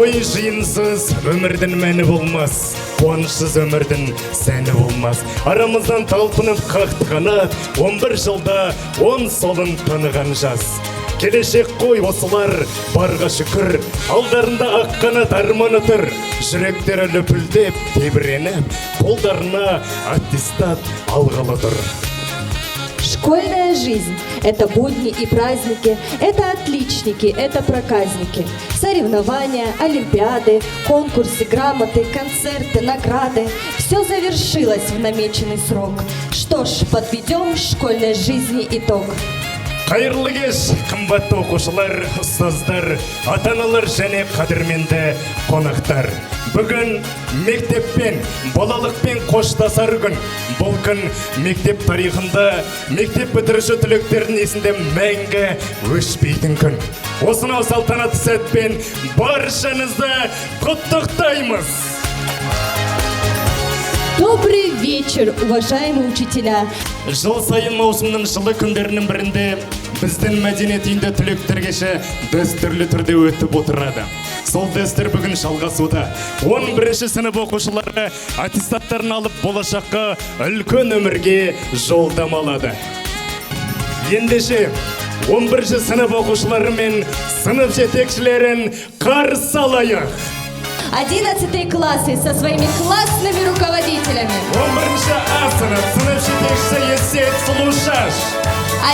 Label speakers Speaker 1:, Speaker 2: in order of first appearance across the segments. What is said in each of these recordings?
Speaker 1: той жиынсыз өмірдің мәні болмас, қуанышсыз өмірдің сәні болмас. Арамыздан талпынып қақты қанат, 11 жылда 10 солын таныған жас. Келешек қой осылар, барға шүкір, алдарында аққанат арманы тұр. Жүректері лүпілдеп, тебіреніп, қолдарына аттестат алғалы тұр.
Speaker 2: Школьная жизнь – это будни и праздники, это отличники, это проказники. Соревнования, олимпиады, конкурсы, грамоты, концерты, награды – все завершилось в намеченный срок. Что ж, подведем школьной жизни итог.
Speaker 1: Қайырлы кеш, қымбатты оқушылар, ұстаздар, ата-аналар және қадірменді қонақтар. Бүгін мектеппен, балалықпен қоштасар күн. Бұл күн мектеп тарихында, мектеп бітіруші түлектердің есінде мәңгі өшпейтін күн. Осынау салтанатты сәтпен баршаңызды құттықтаймыз.
Speaker 2: Добрый вечер, уважаемые учителя.
Speaker 1: Жыл сайын маусымның жылы күндерінің бірінде біздің мәдениет үйінде түлектер кеші дәстүрлі түрде өтіп отырады. Сол дәстүр бүгін жалғасуда. 11-ші сынып оқушылары аттестаттарын алып болашаққа үлкен өмірге жолдамалады. Ендеше 11-ші сынып оқушылары мен сынып жетекшілерін қарсы алайық.
Speaker 2: 11 классы со своими классными руководителями.
Speaker 1: 11-ші А сынып жетекшісі Есет Сұлушаш.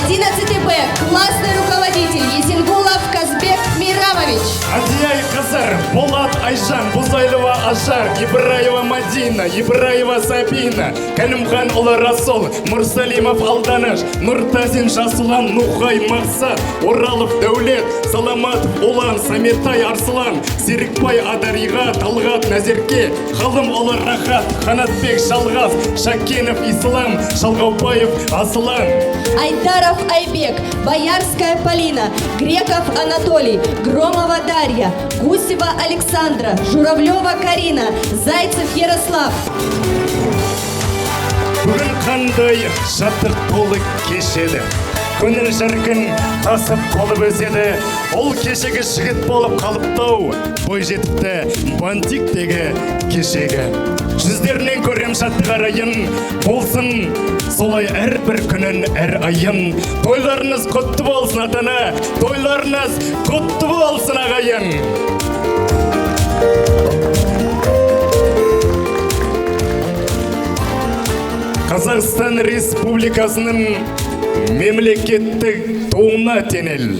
Speaker 2: 11 Б классный руководитель Есенгулов Казбек Мирамович.
Speaker 1: Адияй Қызыр, Болат Айжан, Бузайлова Ажар, Ибраева Мадина, Ибраева Сабина, Кәлімхан ұлы Расул, Мұрсалимов Алданыш, Нұртазин Жасулан, Нухай Мақсат, Оралов Дәулет, Саламатов Улан, Саметай Арсылан, Серікбай Адариға, Талғат Назерке, Халым ұлы Рахат, Қанатбек Шалғас, Шакенов Ислам, Шалғаубаев Асылан.
Speaker 2: Айдаров Айбек, Боярская Полина, Греков Анатолий, Громова Дарья, Гусева Александра, Журавлева Карина, Зайцев Ярослав.
Speaker 1: Бүгін қандай шаттық толы кешеді. Күнін жарқын тасып қолып өседі. Ол кешегі жігіт болып қалыптау. Бой жетіпті бантиктегі кешегі. Жүздерінен көрем шаттық арайын. Болсын солай әрбір күнін әр айын. Тойларыңыз құтты болсын атана. Тойларыңыз құтты болсын ағайын. Қазақстан Республикасының мемлекеттік туына теңел.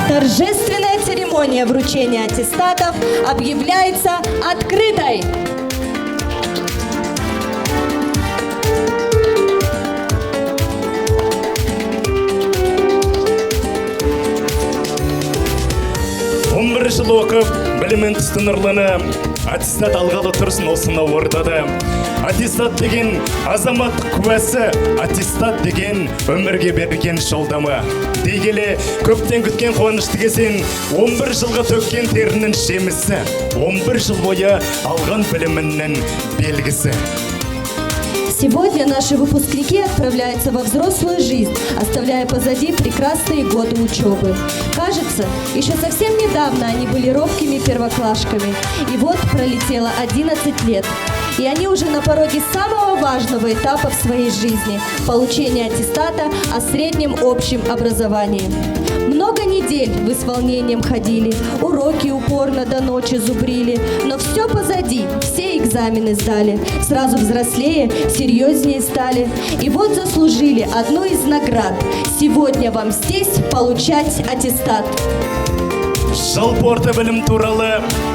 Speaker 2: Торжественная церемония вручения аттестатов объявляется открытой.
Speaker 1: Жыл оқып, білімін жүзді нұрлыны, аттестат алғалы тұрсын осыны ордады. Аттестат деген азаматтық куәсі, аттестат деген өмірге берген жолдамы. Дегеле көптен күткен қуанышты кезең, 11 жылға төккен терінің жемісі, 11 жыл бойы алған білімінің белгісі.
Speaker 2: Сегодня наши выпускники отправляются во взрослую жизнь, оставляя позади прекрасные годы учебы. Кажется, еще совсем недавно они были робкими первоклашками, и вот пролетело 11 лет. И они уже на пороге самого важного этапа в своей жизни – получения аттестата о среднем общем образовании. Много недель вы с волнением ходили, уроки упорно до ночи зубрили, но все позади, все экзамены сдали, сразу взрослее, серьезнее стали. И вот заслужили одну из наград – сегодня вам здесь получать аттестат.
Speaker 1: Жалпы орта білім туралы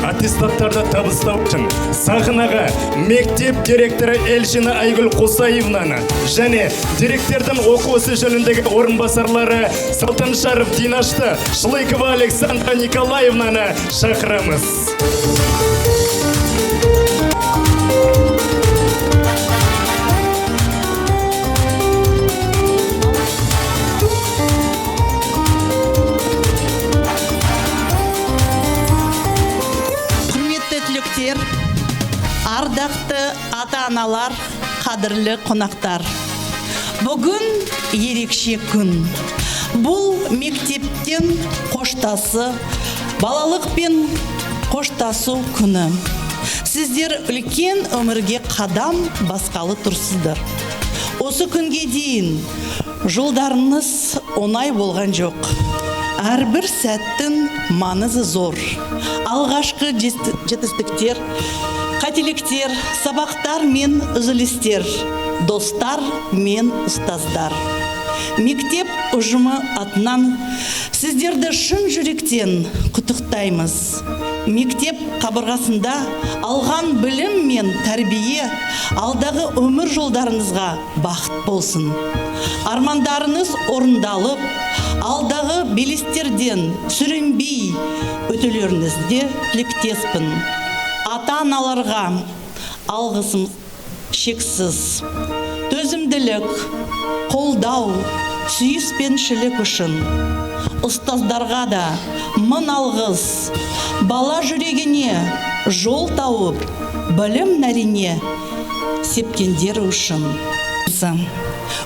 Speaker 1: аттестаттарды табыстау үшін сахнаға мектеп директоры Эльшина Айгүл Қосаевнаны және директордың оқу ісі жөніндегі орынбасарлары Салтаншаров Динашты, Шлыкова Александра Николаевнаны шақырамыз.
Speaker 3: Ардақты ата-аналар, қадірлі қонақтар. Бүгін ерекше күн. Бұл мектептен қоштасы, балалықпен қоштасу күні. Сіздер үлкен өмірге қадам басқалы тұрсыздар. Осы күнге дейін жолдарыңыз оңай болған жоқ. Әрбір сәттің маңызы зор. Алғашқы жетістіктер, қателіктер, сабақтар мен үзілістер, достар мен ұстаздар. Мектеп ұжымы атынан сіздерді шын жүректен құттықтаймыз. Мектеп қабырғасында алған білім мен тәрбие алдағы өмір жолдарыңызға бақыт болсын. Армандарыңыз орындалып, алдағы белестерден сүрінбей өтулеріңізде тілектеспін. Ата-аналарға алғысым шексіз. Төзімділік, қолдау, сүйіспеншілік үшін. Ұстаздарға да мың алғыс. Бала жүрегіне жол тауып, білім нәріне сепкендер үшін.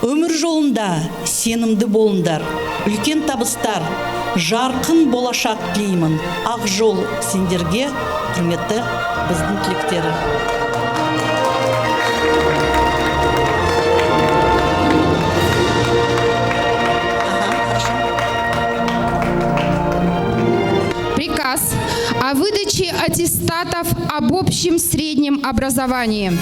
Speaker 3: Өмір жолында сенімді болыңдар, үлкен табыстар, жарқын болашақ тілеймін. Ақ жол сендерге, құрметті біздің тілектері.
Speaker 4: Приказ о выдаче аттестатов об общем среднем образовании.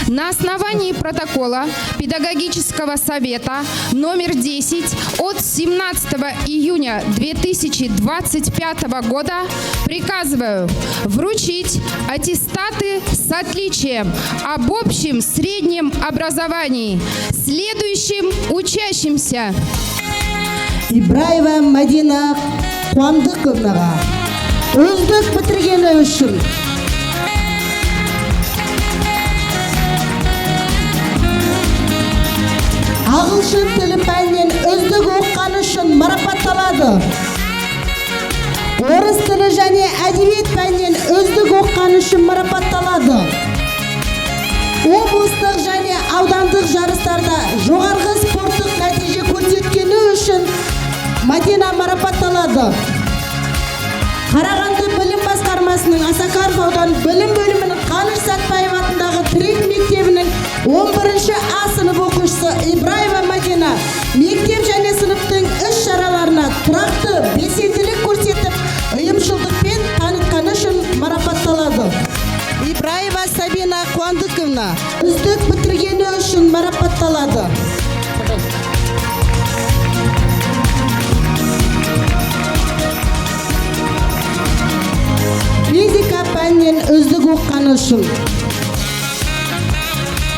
Speaker 4: На основании протокола Педагогического совета номер 10 от 17 июня 2025 года приказываю вручить аттестаты с отличием об общем среднем образовании следующим учащимся.
Speaker 5: Ибраева Мадина Қуандықовнаға үздік бітіргені үшін ағылшын тілі пәнінен үздік оққаны үшін марапатталады. Орыс тілі және әдебиет пәнінен үздік оққаны үшін марапатталады. Облыстық және аудандық жарыстарда жоғарғы спорттық нәтиже көрсеткені үшін Мадина марапатталады. Қарағанды білім басқармасының Асакаров ауданы білім бөлімінің Қаныш Сәтпаев атындағы Тірек мектебінің 11-ші А сынып оқушысы Ибраева Мадина мектеп және сыныптың іс-шараларына тұрақты белсенділік көрсетіп, ұйымшылдықпен танытқаны үшін марапатталады. Ибраева Сабина Қуандықовна үздік бітіргені үшін марапатталады. Физика пәнінен үздік оққаны үшін.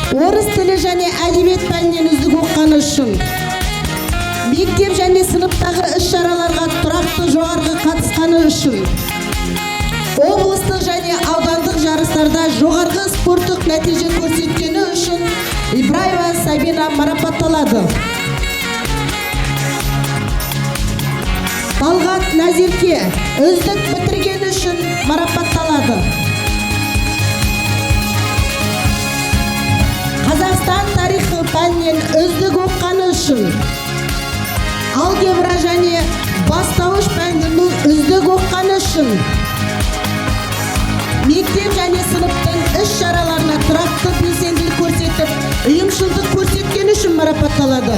Speaker 5: Орыс тілі және әдебиет пәнінен үздік оққаны үшін. Мектеп және сыныптағы іс-шараларға тұрақты жоғарғы қатысқаны үшін. облыстық және аудандық жарыстарда жоғарғы спорттық нәтиже көрсеткені үшін Ибраева Сабина марапатталады. Талғат Назерке үздік бітіргені үшін марапатталады. Қазақстан тарихы пәнінен үздік оққаны үшін, алгебра және бастауыш пәнінен үздік оққаны үшін, мектеп және сыныптың іс-шараларына тұрақты белсенділік көрсетіп, ұйымшылдық көрсеткені үшін марапатталады.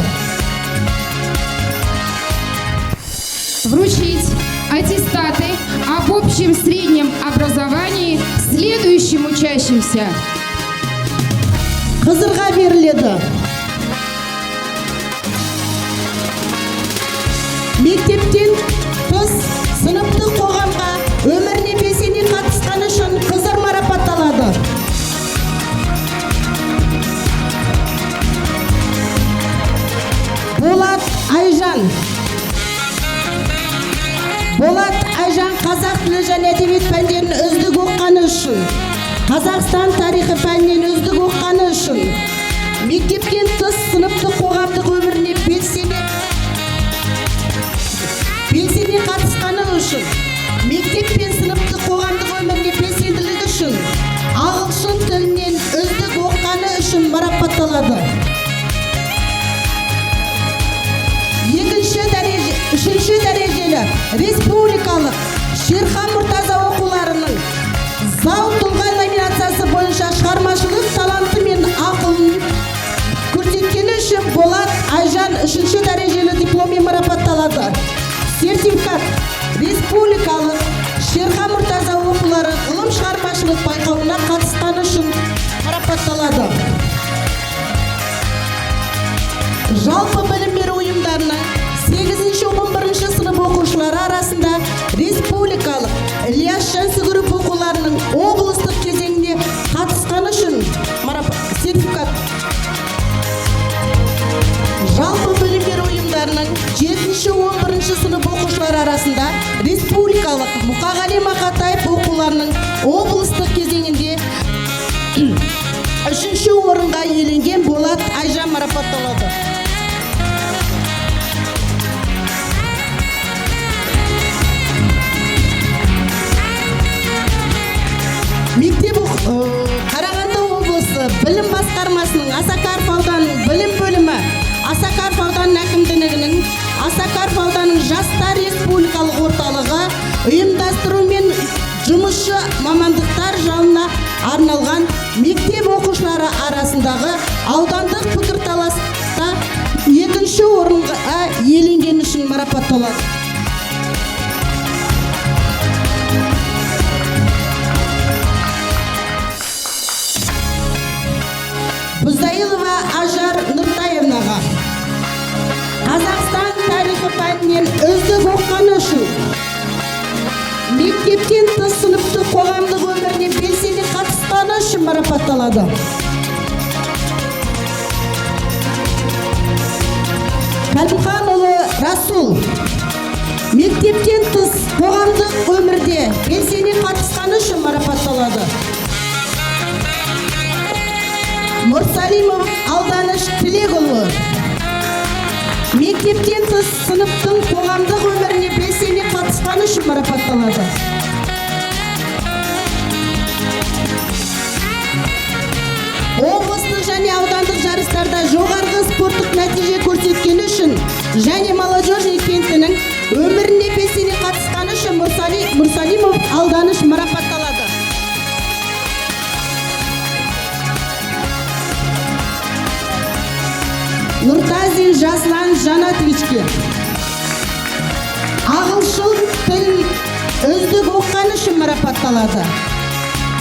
Speaker 4: Вручить аттестаты об общем среднем образовании следующим учащимся.
Speaker 5: Қызырға беріледі. Мектептен тыс сыныптық қоғамға өміріне белсене қатысқаны үшін қызыр марапатталады. Болат Айжан қазақ тілі және әдебиет пәндерін үздік оққаны үшін, Қазақстан тарихы пәнінен үздік оққаны үшін, мектептен тыс сыныптық қоғамдық өміріне белсене қатысқаны үшін, мектеп пен сыныптық қоғамдық өміріне белсенділігі үшін, ағылшын тілінен үздік оққаны үшін марапатталады. Үшінші дәрежелі республикалық Шерхан Мұртаза оқуларының зау тұлға номинациясы бойынша шығармашылық таланты мен ақылын көрсеткені үшін Болат Айжан үшінші дәрежелі дипломмен марапатталады. Сертификат республикалық Шерхан Мұртаза оқулары ғылым шығармашылық байқауына қатысқаны үшін марапатталады. Жалпы білім беру ұйымдарының 8-11 сынып оқушылары арасында республикалық Ильяс Жансүгіров оқуларының облыстық кезеңіне қатысқаны үшін сертификат. Жалпы білім беру ұйымдарының 7-11 сынып оқушылары арасында республикалық Мұқағали Мақатаев оқуларының облыстық кезеңінде 3-ші орынға иеленген Болат Айжан марапатталады. Мектеп Қарағанды облысы білім басқармасының Асакаров ауданының білім бөлімі, Асакаров ауданының әкімдігінің, Асакаров ауданының жастар республикалық орталығы ұйымдастырумен жұмысшы мамандықтар жалына арналған мектеп оқушылары арасындағы аудандық пікірталаста 2-ші орынға иеленгені үшін марапатталады. Бұзайылова Ажар Нұртаевнаға Қазақстан тарихы пәнінен үздік оққаны үшін, мектептен тыс сыныптық қоғамдық өміріне белсене қатысқаны үшін марапатталады. Кәлімханұлы Расул мектептен тыс қоғамдық өмірде белсене қатысқаны үшін марапатталады. Мұрсалимов Алданыш Тілекұлы мектептен тыс сыныптың қоғамдық өміріне белсене қатысқаны үшін марапатталады. Облыстық және аудандық жарыстарда жоғарғы спорттық нәтиже көрсеткені үшін және молодежный кентінің өміріне белсене қатысқаны үшін Мұрсалимов Алданыш марапатталады. Нұртазин Жаслан Жанатовичке ағылшын тілін үздік оққаны үшін марапатталады.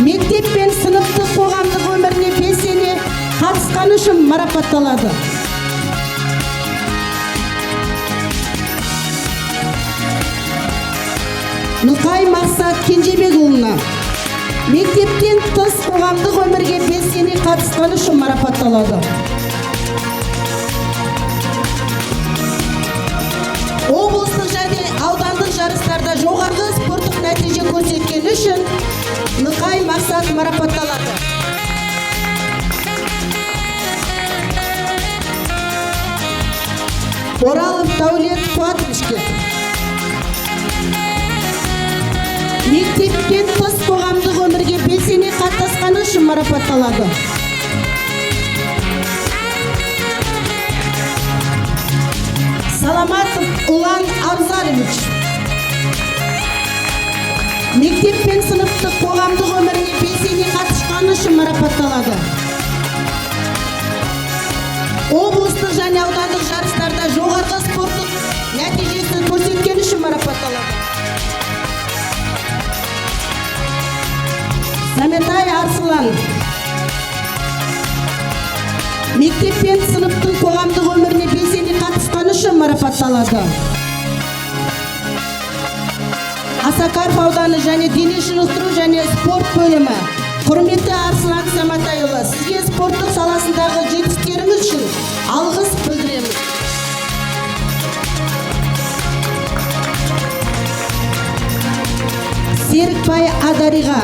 Speaker 5: Мектеп пен сыныптық қоғамдық өміріне белсене қатысқаны үшін марапатталады. Нұқай Мақсат Кенжебекұлына мектептен тыс қоғамдық өмірге белсене қатысқаны үшін марапатталады. Облыстық және аудандық жарыстарда жоғарғы спорттық нәтиже көрсеткені ерлігі үшін Нықай Мақсат марапатталады. Оралов Даулет Қуатовичке. Мектептен тыс қоғамдық өмірге белсене қатысқаны үшін марапатталады. Саламатов Улан Абзарович. Мектеп пен сыныптық қоғамдық өмірге белсене қатысқаны үшін марапатталады. Облыстық және аудандық жарыстарда жоғарғы спорттық нәтижесін көрсеткен үшін марапатталады. Саметай Арсылан. Мектеп пен сыныптың қоғамдық өміріне белсене қатысқаны үшін марапатталады. Асакаров ауданы және дене шынықтыру және спорт бөлімі. Құрметті Арсылан Саматайұлы, сізге спорттық саласындағы жетістіктеріңіз үшін алғыс білдіреміз. Серікбай Адариға.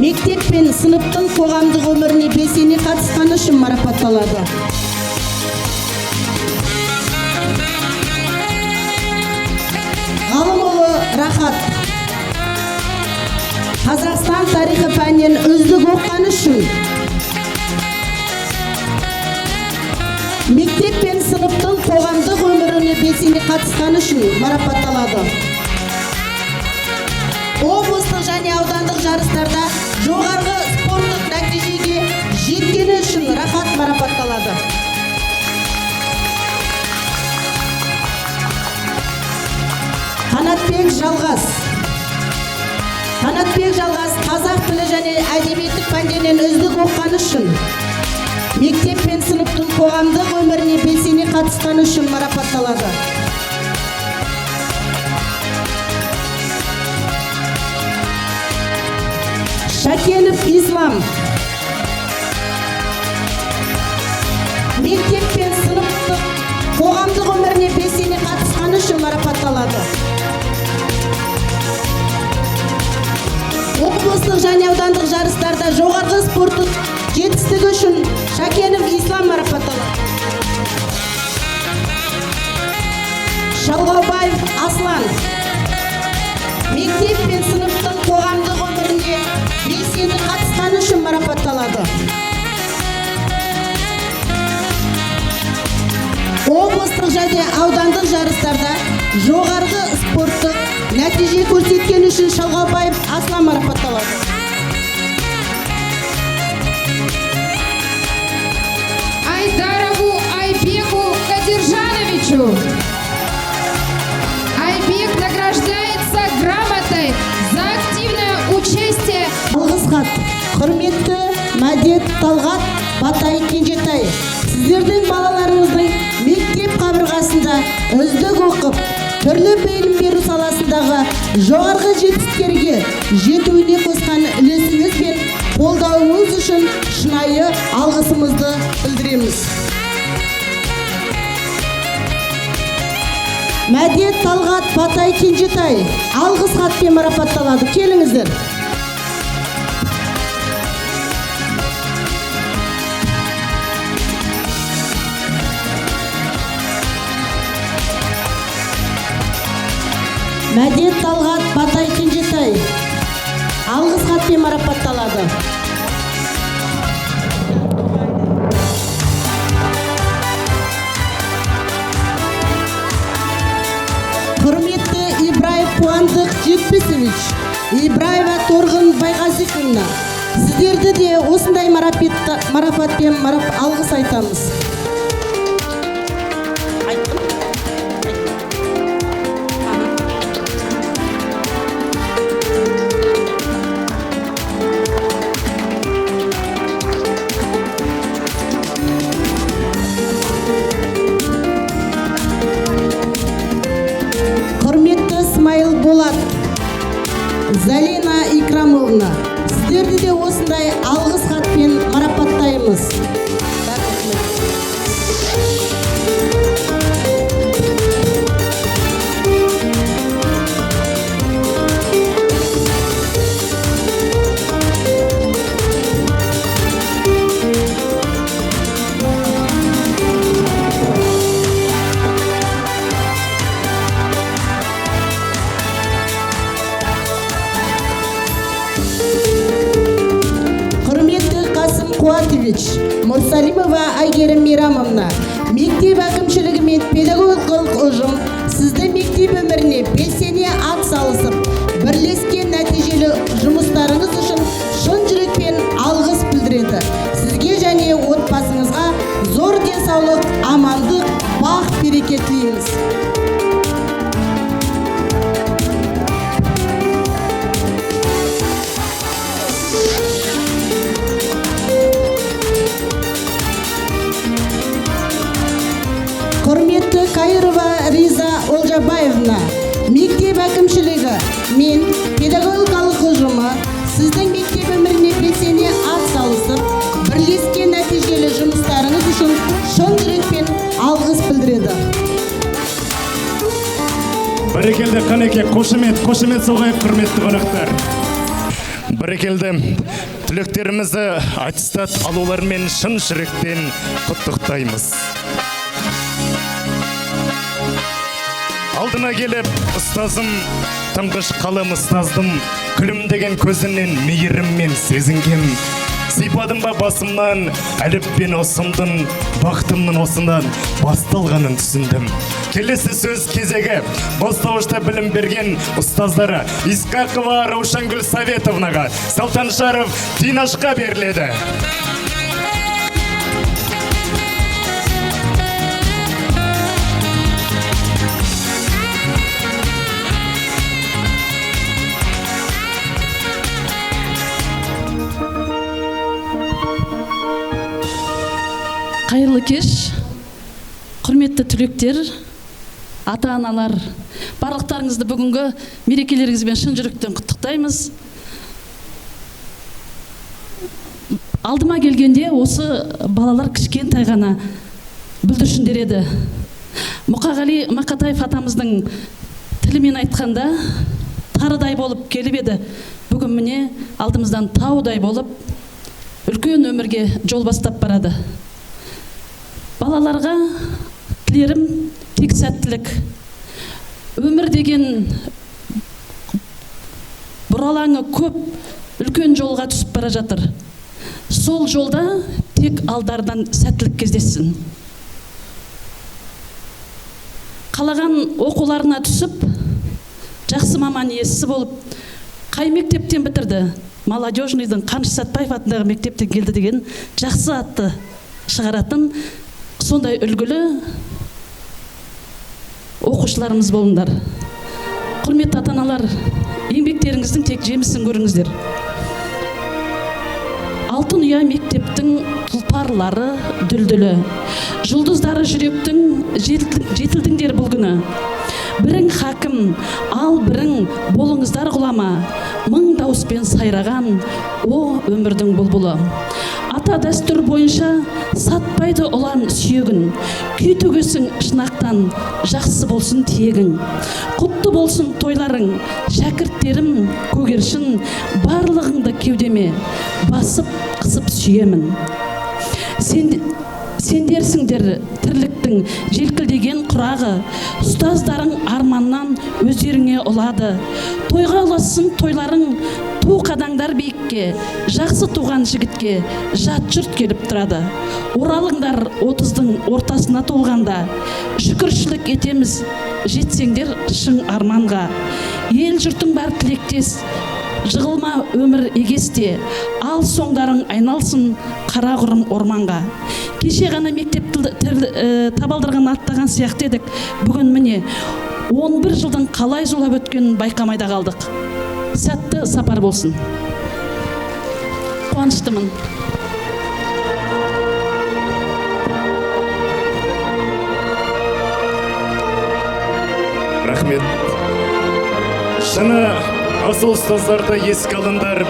Speaker 5: Мектеп пен сыныптың қоғамдық өміріне белсене қатысқаны үшін марапатталады. Ғалымұлы Рахат. Қазақстан тарихы пәнінен үздік оққаны үшін мектеп пен сыныптың қоғамдық өміріне белсене қатысқаны үшін марапатталады. Облыстық және аудандық жарыстарда жоғарғы спорттық нәтижеге жеткені үшін Рахат марапатталады. Қанатбек Жалғас. Қанатбек Жалғас қазақ тілі және әдебиеттік пәндерінен үздік оққаны үшін мектеп пен сыныптың қоғамдық өміріне белсене қатысқаны үшін марапатталады. Шакенов Ислам. Мектеп пен сыныптың қоғамдық өміріне белсене қатысқаны үшін марапатталады. Облыстық және аудандық жарыстарда жоғарғы спорттық жетістігі үшін Шакенов Ислам марапатталады. Шалғаубаев Аслан. Мектеп пен сыныптың қоғамдық өміріне белсене қатысқаны үшін марапатталады. Облыстық және аудандық жарыстарда жоғарғы спорттық нәтиже көрсеткен үшін Шалғаубаев Аслан марапатталады.
Speaker 4: Айдарову Айбеку Кадиржановичу. Айбек награждается грамотой за активное участие.
Speaker 5: Алғыс хат. Құрметті Мәдет Талғат Батай Кенжетай. Сіздердің балаларыңыздың мектеп қабырғасында үздік оқып, түрлі білім беру саласындағы жоғарғы жетістіктерге жетуіне қосқан үлесіңіз бен қолдауыңыз үшін шынайы алғысымызды білдіреміз. Мәдет Талғат Батай Кенжетай алғыс хатпен марапатталады. Келіңіздер. Мәдет Талғат Батай Кенжетай алғыс хатпен марапатталады. Құрметті Ибраев Қуандық Жетпесович, Ибраева Торғын Байғазиқовна, сіздерді де осындай марапатпен алғыс айтамыз. Болат, Залина Икрамовна, сіздерді де осындай алғыс хатпен марапаттаймыз. Куатович, Мурсалимова Айгерім Мирамовна, мектеп әкімшілігі мен педагогикалық ұжым сізді мектеп өміріне белсене атсалысып, бірлескен нәтижелі жұмыстарыңыз үшін шын жүрекпен алғыс білдіреді. Сізге және отбасыңызға зор денсаулық, амандық, бақ береке тілейміз. Құрметті Кайырова Риза Олжабаевна, мектеп әкімшілігі мен педагогикалық ұжымы сіздің мектеп өміріне белсене атсалысып, бірлескен нәтижелі жұмыстарыңыз үшін шын жүрекпен алғыс білдіреді.
Speaker 1: Бәрекелді, қанеке, қошемет соғайық, құрметті қонақтар. Бәрекелді, түлектерімізді аттестат алуларымен шын жүректен құттықтаймыз. Алдына келіп, ұстазым, тұңғыш қалам ұстаздым, күлімдеген көзінен мейіріммен сезінген. Сипадым ба басымнан, әліппен осымдың, бақытымның осынан басталғанын түсіндім. Келесі сөз кезегі, бастауышта білім берген ұстаздары Искақова Раушангүл Советовнаға, Салтаншаров Тинашқа беріледі.
Speaker 6: Қайырлы кеш, құрметті түлектер, ата-аналар, барлықтарыңызды бүгінгі мерекелеріңізбен шын жүректен құттықтаймыз. Алдыма келгенде осы балалар кішкентай ғана бүлдіршіндер еді. Мұқағали Мақатаев атамыздың тілімен айтқанда тарыдай болып келіп еді. Бүгін міне алдымыздан таудай болып үлкен өмірге жол бастап барады. Балаларға тілерім тек сәттілік. Өмір деген бұралаңы көп, үлкен жолға түсіп бара жатыр. Сол жолда тек алдардан сәттілік кездесін. Қалаған оқуларына түсіп, жақсы маман иесі болып, қай мектептен бітірді? Молодежныйдың Қаныш Сәтпаев атындағы мектептен келді деген жақсы атты шығаратын сондай үлгілі оқушыларымыз болыңдар. Құрметті ата-аналар, еңбектеріңіздің тек жемісін көріңіздер. Алтын ұя мектептің тұлпарлары дүлдүлі, жұлдыздары жүректің жетілдіңдер бұл күні. Бірің хакім, ал бірің болыңыздар ғұлама, мың дауыспен сайраған о өмірдің бұлбұлы. Ата дәстүр бойынша сатпайды ұлан сүйегін, күй төгесің шынақтан, жақсы болсын тиегің. Құтты болсын тойларың, шәкірттерім көгершін, барлығыңды кеудеме басып қысып сүйемін. Сендерсіңдер тірліктің желкілдеген құрағы, ұстаздарың арманнан өздеріңе ұлады. Тойға ұласын тойларың, ту қадаңдар биікке, жақсы туған жігітке жат жұрт келіп тұрады. Оралыңдар 30-дың ортасына толғанда, шүкіршілік етеміз, жетсеңдер шың арманға. Ел жұртың бар тілектес, жығылма өмір егесте, ал соңдарың айналсын қара құрым орманға. Кеше ғана мектеп табалдырған аттаған сияқты едік, бүгін міне 11 жылдың қалай зулап өткенін байқамайда қалдық. Сәтті сапар болсын. Қуаныштымын.
Speaker 1: Рахмет. Шыны асыл ұстаздарды еске алыңдар.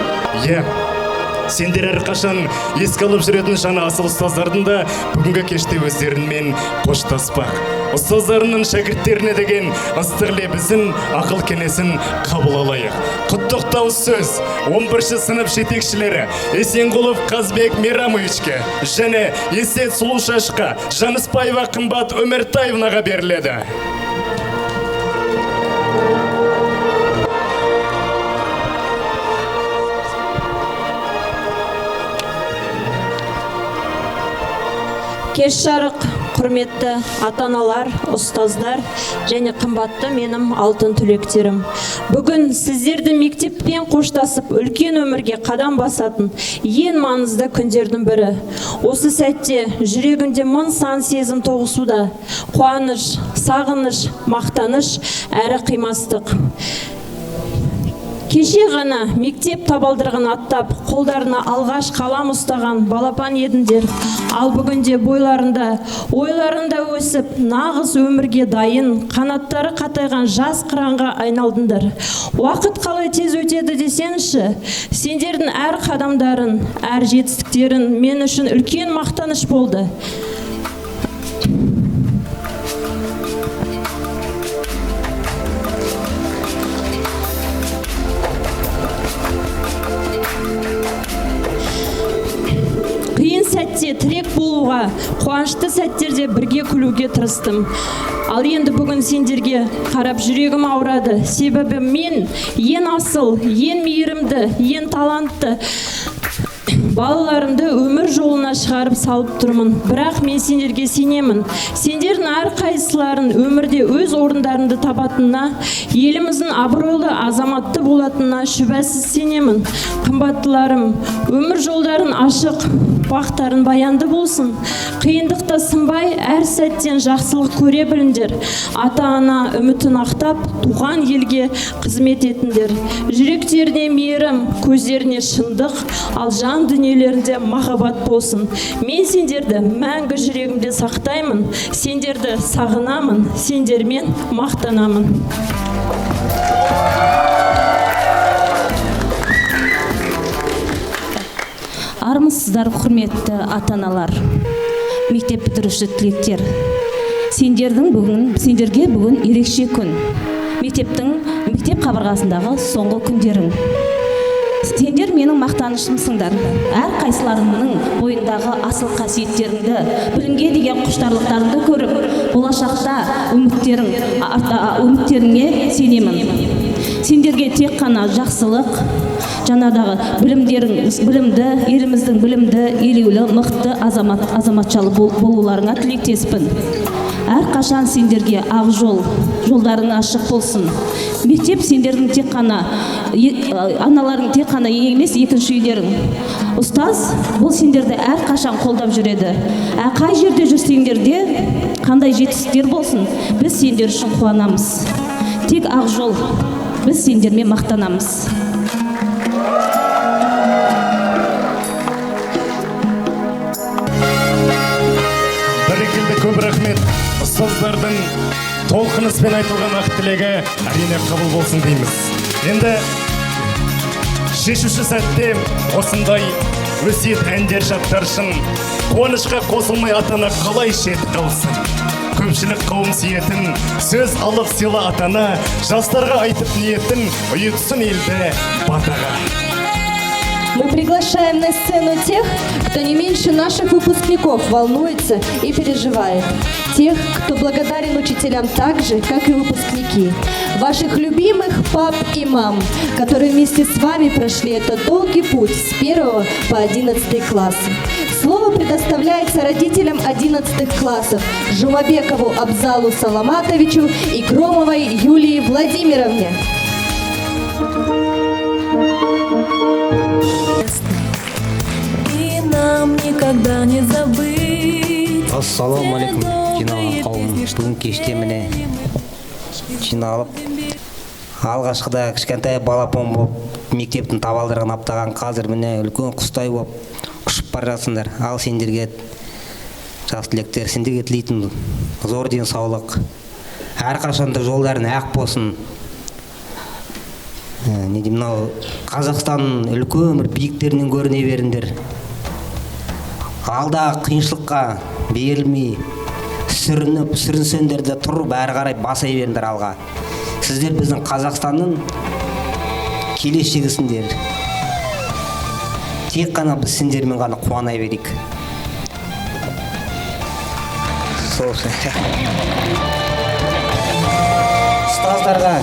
Speaker 1: Сендер әрқашан еске алып жүретін жаңа асыл ұстаздардың да бүгінгі кеште өздерімен қоштаспақ. Ұстаздарының шәкірттеріне деген ыстық лебізін, ақыл кеңесін қабыл алайық. Құттықтау сөз 11-ші сынып жетекшілері Есенғұлов Қазбек Мейрамовичке және Есет Сұлушашқа Жаныспаева Қымбат Өмертаевнаға беріледі.
Speaker 7: Кеш жарық, құрметті ата-аналар, ұстаздар және қымбатты менің алтын түлектерім. Бүгін сіздерді мектеппен қоштасып, үлкен өмірге қадам басатын ең маңызды күндердің бірі. Осы сәтте жүрегімде мың сан сезім тоғысуда. Қуаныш, сағыныш, мақтаныш, әрі қимастық. Кеше ғана мектеп табалдырығын аттап, қолдарына алғаш қалам ұстаған балапан едіңдер. Ал бүгінде ойларында өсіп, нағыз өмірге дайын, қанаттары қатайған жас қыранға айналдыңдар. Уақыт қалай тез өтеді десеңші, сендердің әр қадамдарын, әр жетістіктерін мен үшін үлкен мақтаныш болды. Қиын сәтте тірек болуға, қуанышты сәттерде бірге күлуге тырыстым. Ал енді бүгін сендерге қарап жүрегім ауырады. Себебі мен ең асыл, ең мейірімді, ең талантты балаларымды өмір жолына шығарып салып тұрмын. Бірақ мен сендерге сенемін. Сендердің әрқайсыларын өмірде өз орындарыңды табатынына, еліміздің абыройлы азаматты болатынына шүбәсіз сенемін. Қымбаттыларым, өмір жолдарын ашық, бақтарын баянды болсын. Қиындықта сынбай, әр сәттен жақсылық көре біліңдер. Ата-ана үмітін ақтап, туған елге қызмет етіңдер. Жүректеріне мейірім, көздеріне шындық, ал жан дүниелерінде махаббат болсын. Мен сендерді мәңгі жүрегімде сақтаймын, сендерді сағынамын, сендермен мақтанамын.
Speaker 6: Армысыздар, құрметті ата-аналар, мектеп бітіруші түлектер. Сендерге бүгін ерекше күн. Мектеп қабырғасындағы соңғы күндерің. Сендер менің мақтанышымсыңдар. Әр қайсыларыңның бойындағы асыл қасиеттеріңді, білімге деген құштарлықтарыңды көріп, болашақта үміттеріңе сенемін. Сендерге тек қана жақсылық, жаңадағы білімді, еліміздің білімді, елеулі, мықты азаматшалы болуларыңа тілектеспін. Әр қашан сендерге ақ жолдарың ашық болсын. Мектеп сендердің тек қана, аналарың тек қана емес, екінші үйлерің. Ұстаз бұл сендерді әр қашан қолдап жүреді. Қай жерде жүрсеңдер де, қандай жетістіктер болсын, біз сендер үшін қуанамыз. Тек ақ жол, біз сендермен мақтанамыз.
Speaker 1: Бәрекелді, көп рахмет. Ұстаздардың толқыныспен айтылған ақ тілегі әрине қабыл болсын дейміз. Енді шешуші сәтте осындай өсиет әндер жаттар үшін қуанышқа қосылмай ата-ана қалай шет қалсын. Көпшілік қауым сүйетін сөз алып сыйла ата-ана, жастарға айтып ниетін ұйытсын елді батаға.
Speaker 2: Мы приглашаем на сцену тех, кто не меньше наших выпускников волнуется и переживает. Тех, кто благодарен учителям так же, как и выпускники. Ваших любимых пап и мам, которые вместе с вами прошли этот долгий путь с 1 по 11 классы. Слово предоставляется родителям 11 классов Жумабекову Абзалу Саламатовичу и Громовой Юлии Владимировне.
Speaker 8: И нам никогда не забыть.
Speaker 9: Ассаламу алейкум, жиналған қауым. Бүгін кеште міне жиналып, алғашқыда кішкентай балапан болып мектептің табалдырығын аттаған, қазір міне үлкен құстай болып ұшып бара жатсыңдар. Ал сендерге жас тілектер, сендерге тілейтін зор денсаулық, әрқашанда жолдарың ақ болсын. Мынау Қазақстанның үлкен бір биіктерінен көріне беріңдер. Алда қиыншылыққа берілмей, сүрінсеңдер де тұрып, әрі қарай басай беріңдер алға. Сіздер біздің Қазақстанның келешегісіңдер. Тек қана біз сендермен ғана қуана берейік. Ұстаздарға,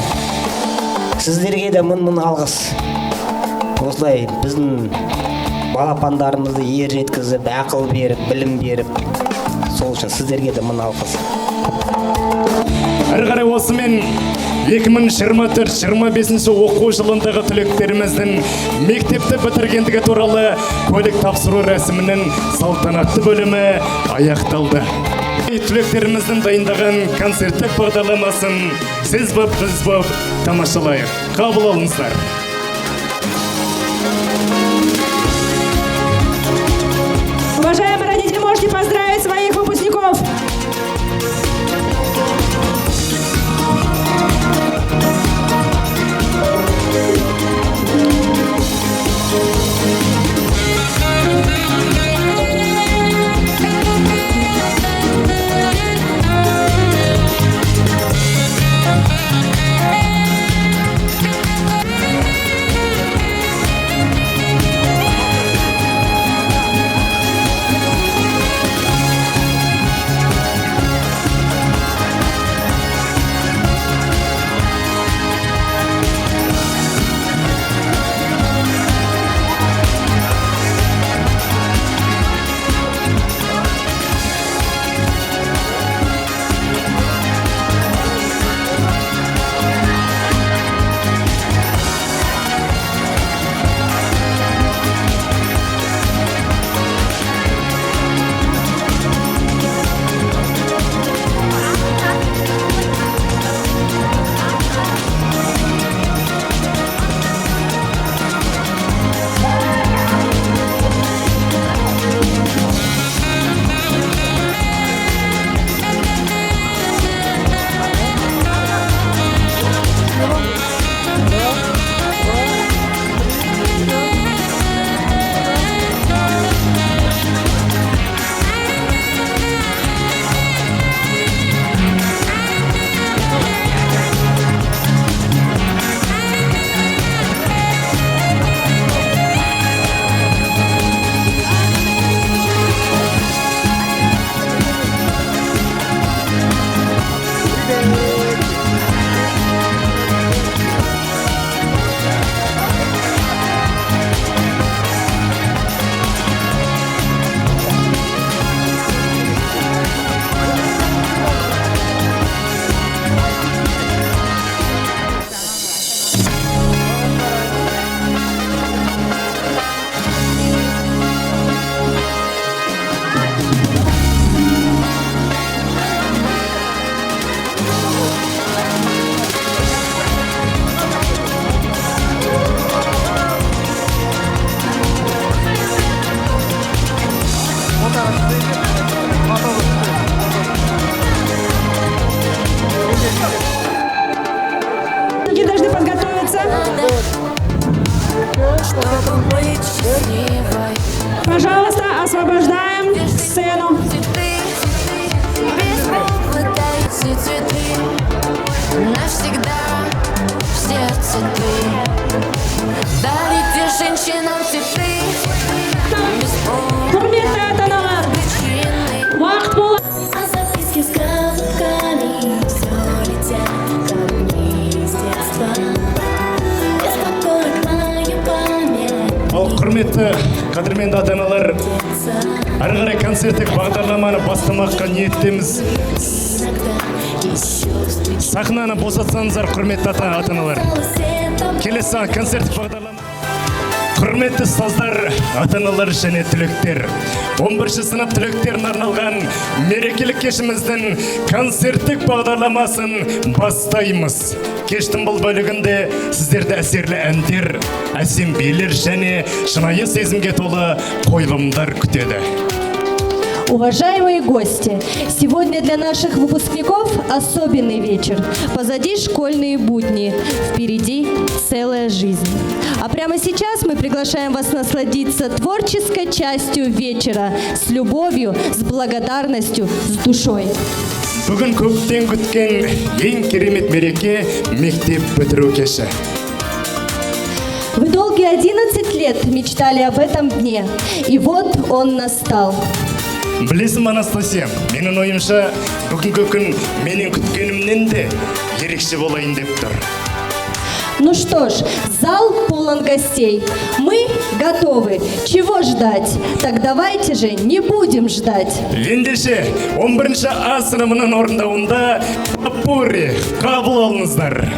Speaker 9: сіздерге де мың алғыс. Осылай біздің балапандарымызды ер жеткізіп, ақыл беріп, білім беріп, Сол үшін сіздерге де мың алғыс.
Speaker 1: Әрі қарай осымен 2024-25 оқу жылындағы түлектеріміздің мектепті бітіргендігі туралы куәлік тапсыру рәсімінің салтанатты бөлімі аяқталды. Түлектеріміздің дайындаған концерттік бағдарламасын сіз боп, біз боп тамашалайық. Қабыл алыңыздар.
Speaker 7: Уважаемые родители, можете поздравить своих выпускников. Вы должны подготовиться. Пожалуйста, освобождаем сцену.
Speaker 8: Навсегда в сердце ты. Дарите женщинам цветы.
Speaker 7: Құрметті ата-аналар, уақыт болады.
Speaker 8: А записки с кратками все летят ко мне из детства. Беспокоит мою память.
Speaker 1: Ал құрметті қадірменді ата-аналар, әрі қарай концерттік бағдарламаны бастамаққа ниеттеміз. Сахнаны босатсаңыздар, құрметті ата-аналар. Келесі концерттік бағдарлама. Құрметті ұстаздар, ата-аналар және түлектер. 11 сынып түлектеріне арналған мерекелік кешіміздің концерттік бағдарламасын бастаймыз. Кештің бұл бөлігінде сіздерді әсерлі әндер, әсем билер және шынайы сезімге толы қойылымдар күтеді.
Speaker 2: Уважаемые гости, сегодня для наших выпускников особенный вечер. Позади школьные будни, впереди целая жизнь. А прямо сейчас мы приглашаем вас насладиться творческой частью вечера с любовью, с благодарностью, с душой.
Speaker 1: Бүгін көптен күткен ең керемет мереке мектеп бітіру кеші.
Speaker 2: Вы долгие 11 лет мечтали об этом дне, и вот он настал.
Speaker 1: Білесің, Анастасия, менің ойымша бүгінгі күн менің күткенімнен де ерекше болайын деп тұр.
Speaker 2: Ну что ж, зал полон гостей. Мы готовы. Чего ждать? Так давайте же не будем ждать.
Speaker 1: Ендеше 11-ші А сыныбының орындауында Поппури қабыл алыңыздар.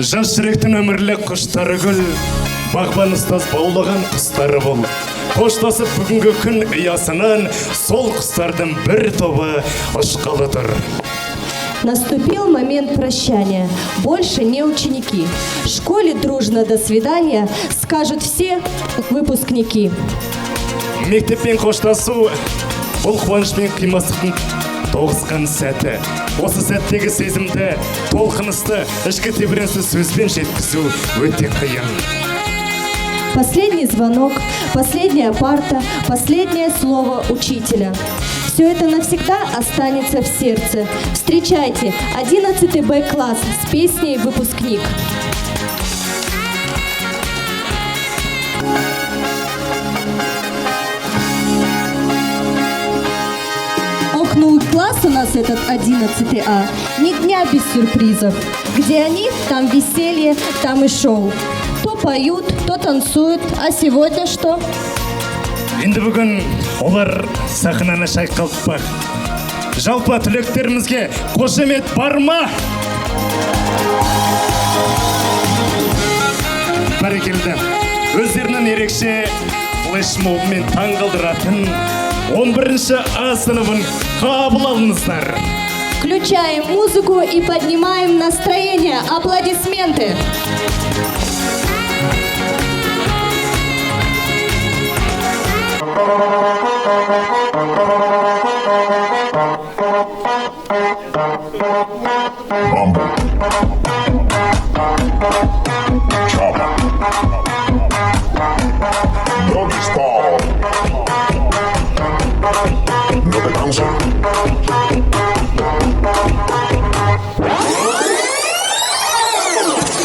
Speaker 1: Жас жүректің өмірлік құштары гүл, бағбан ұстаз баулаған құстары бол. Қоштасып бүгінгі күн ұясынан, сол құстардың бір тобы ұшқалы тұр.
Speaker 2: Наступил момент прощания. Больше не ученики. В школе дружно до свидания скажут все выпускники.
Speaker 1: Мектеппен қоштасу, бұл қуанышпен қимастықтың тоғысқан сәті. Осы сәттегі сезімді, толқынысты, ішкі тебіреністі сөзбен жеткізу өте қиын.
Speaker 2: Последний звонок, последняя парта, последнее слово учителя. Все это навсегда останется в сердце. Встречайте 11 Б-класс с песней «Выпускник». Окно класса на класс этот 11 А. Ни дня без сюрпризов. Где они, там веселье, там и шоу. То поют, то танцуют. А сегодня что?
Speaker 1: Енді бүгін олар сахнаны шайқалтпақ. Жалпы түлектерімізге қошемет бар ма? Бәрекелді. Өздерінің ерекше флешмобымен таңғалдыратын 11-ші А сыныбын қабыл алыңыздар.
Speaker 2: Включаем музыку и поднимаем настроение. Аплодисменты.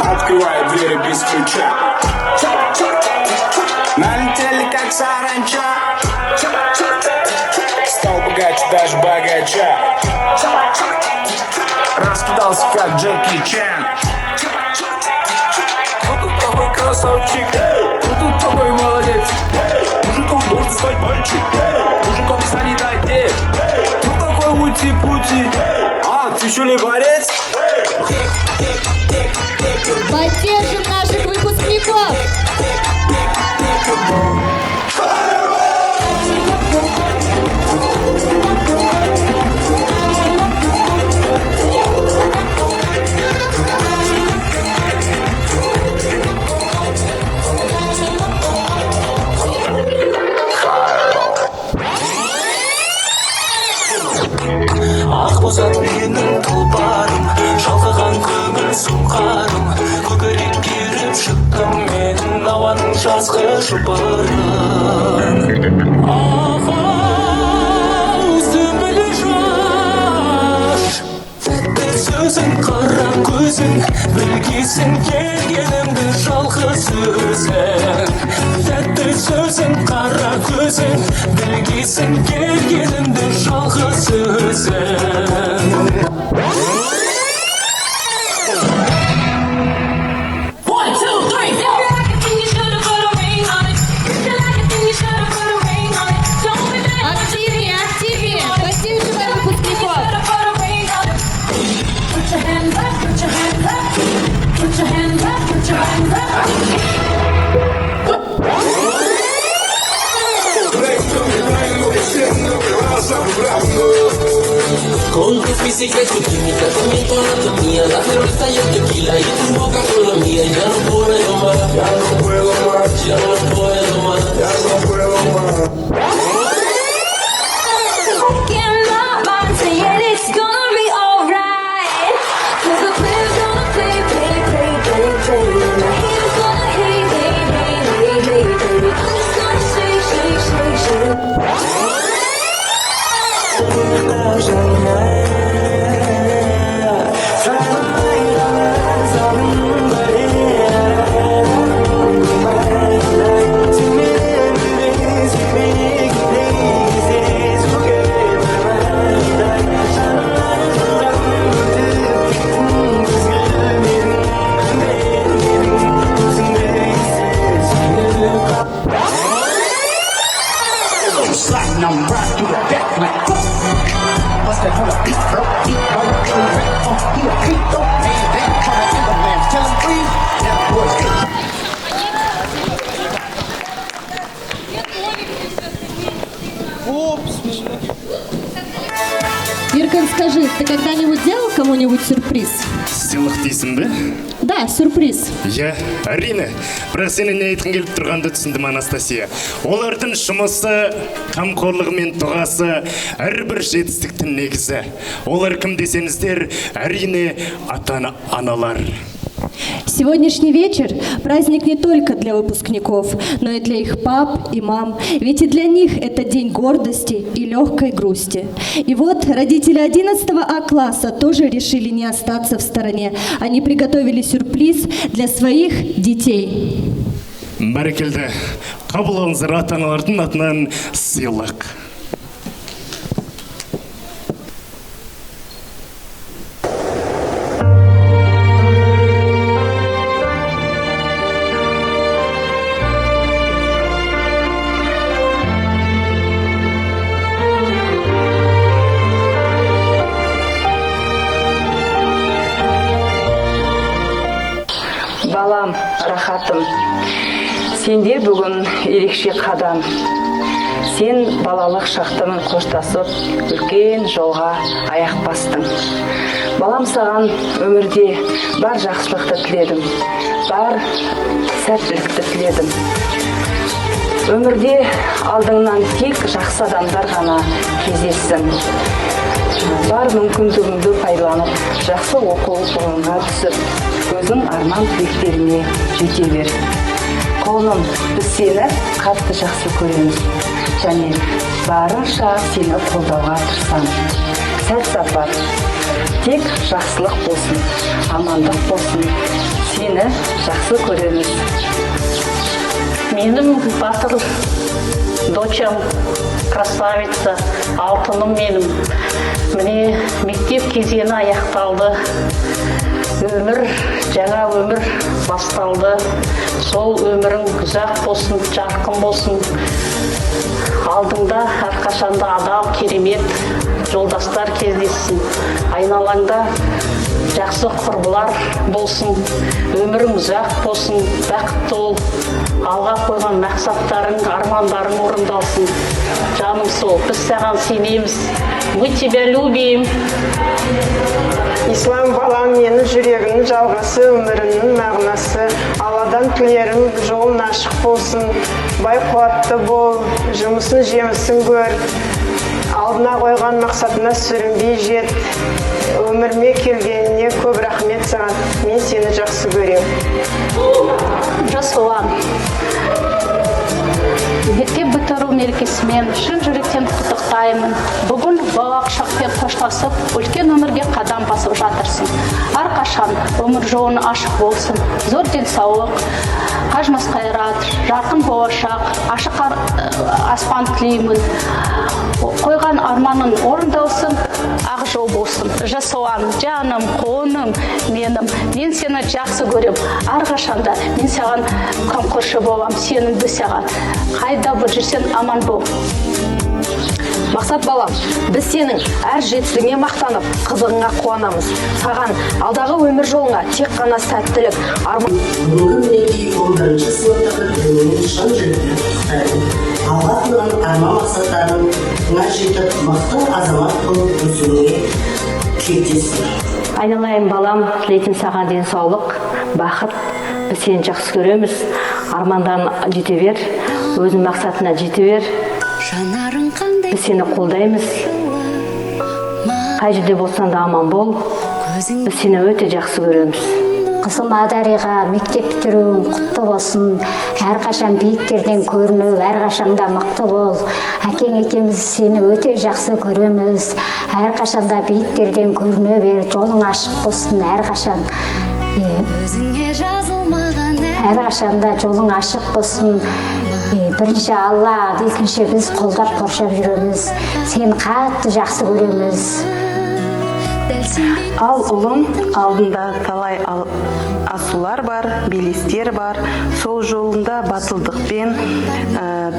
Speaker 10: Открывай двери без ключа. Налетели как саранча. Стал богаче, даже богача. Раскидался как Джеки Чан. Кто тут такой красавчик? Кто тут такой молодец? Мужиком должен стать мальчик. Мужиком станет отец. Кто такой ути-пути? А, ты что ли борец?
Speaker 2: Поддержим наших выпускников!
Speaker 11: Ақ бозат менің тұлпарым, шалқыған көңіл сұңқарым, көкірек керіп шықтым мен ауаның жазғы жұпарын. Ақ-ау, сүмбіл жаш, тәтті сөзің, қара көзің, білгесін келгенімді жалғыз өзің. Тәтті сөзің, қара көзің, білгесін келгенімді жалғыз өзің.
Speaker 2: Активнее, активнее! Поддерживаем выпускников!
Speaker 11: Con tus física y tu química, también con la mía, la cerveza y el tequila y tu boca con la mía, ya no puedo más, ya no puedo más, ya no puedo más, ya no puedo más.
Speaker 2: Иркан, скажи, ты когда-нибудь делал кому-нибудь сюрприз?
Speaker 1: Сыйлық дейсің бе?
Speaker 2: Да, сюрприз.
Speaker 1: Иә, әрине. Бірақ сенің не айтқың келіп тұрғанды түсіндім, Анастасия. Олардың жұмысы, қамқорлығы мен дұғасы әрбір жетістіктің негізі. Олар кім десеңіздер, әрине ата-аналар.
Speaker 2: Сегодняшний вечер – праздник не только для выпускников, но и для их пап и мам. Ведь и для них это день гордости и легкой грусти. И вот родители 11 А класса тоже решили не остаться в стороне. Они приготовили сюрприз для своих детей.
Speaker 1: Бәрекелді, қабыл алыңыздар ата-аналардың атынан сыйлық.
Speaker 12: рахатым. Сендер бүгін ерекше қадам. Сен балалық шақтымын қоштасып, үлкен жолға аяқ бастың. Балам, саған өмірде бар жақсылықты тіледім, бар сәттілікті тіледім. Өмірде алдыңнан тек жақсы адамдар ғана кездессін. Бар мүмкіндігіңді пайдаланып, жақсы оқу орнына түсіп, өзің арман биіктеріне жете бер. Қолым, біз сені қатты жақсы көреміз, және барынша сені қолдауға тырысамыз. Сәт сапар, тек жақсылық болсын, амандық болсын. Сені жақсы көреміз.
Speaker 6: Менің батыр дочам, красавица, алтыным менің. Міне мектеп кезеңі аяқталды. Өмір, жаңа өмір басталды. Сол өмірің ұзақ болсын, жарқын болсын. Алдыңда әрқашанда адал, керемет жолдастар кездессін. Айналаңда жақсы құрбылар болсын. Өмірің ұзақ болсын, бақытты бол. Алға қойған мақсаттарың, армандарың орындалсын. Жаным сол, біз саған сенеміз. Мы тебя любим.
Speaker 13: Ислам балам, менің жүрегімнің жалғасы, өмірімнің мағынасы. Алладан тілерім жолын ашық болсын. Бай қуатты бол, жұмысын жемісін көр. Алдына қойған мақсатына сүрінбей жет. Өмірме келгеніне көп рахмет саған. Мен сені жақсы көрем.
Speaker 6: Жасуан, мектеп бітіру мерекесімен шын жүректен құттықтаймын. Бүгін балалық шақпен қоштасып, үлкен өмірге қадам басып жатырсың. Әрқашан өмір жолың ашық болсын, зор денсаулық, қажымас қайрат, жарқын болашақ, ашық аспан тілеймін. Қойған арманың орындалсын, ақ жол болсын. Жасуан, жаным, қуыным менім. Мен сені жақсы көрем. Әрқашанда мен саған қамқоршы болам, сенімді саған. Қайда бір жүрсен аман бол.
Speaker 14: Мақсат балам, біз сенің әр жетістігіңе мақтанып, қызығыңа қуанамыз. Саған алдағы өмір жолыңа тек қана сәттілік, арман.
Speaker 15: Бүгін мінекей 11-ші сыныптағы күніңнен шын жүректен құттықтаймын. Алға қойған арман мақсаттарыңа жетіп, мықты азамат болып өсуіңе тілектеспін.
Speaker 16: Айналайын балам, тілейтін саған денсаулық, бақыт. Біз сені жақсы көреміз. Армандарың жете бер, өзің мақсатына жете бер. Біз сені қолдаймыз. Қай жерде болсаң да аман бол. Біз сені өте жақсы көреміз.
Speaker 17: Қызым Адариға мектеп бітіруің құтты болсын. Әрқашан биіктерден көріну, әрқашанда мықты бол. Әкең екеуміз сені өте жақсы көреміз. Әрқашанда биіктерден көріне бер, жолың ашық болсын, әрқашан. Әрқашанда жолың ашық болсын. Бірінші Алла, екінші біз қолдап қоршап жүреміз. Сені қатты жақсы көреміз.
Speaker 12: Ал ұлым, алдында талай асулар бар, белестер бар. Сол жолында батылдықпен,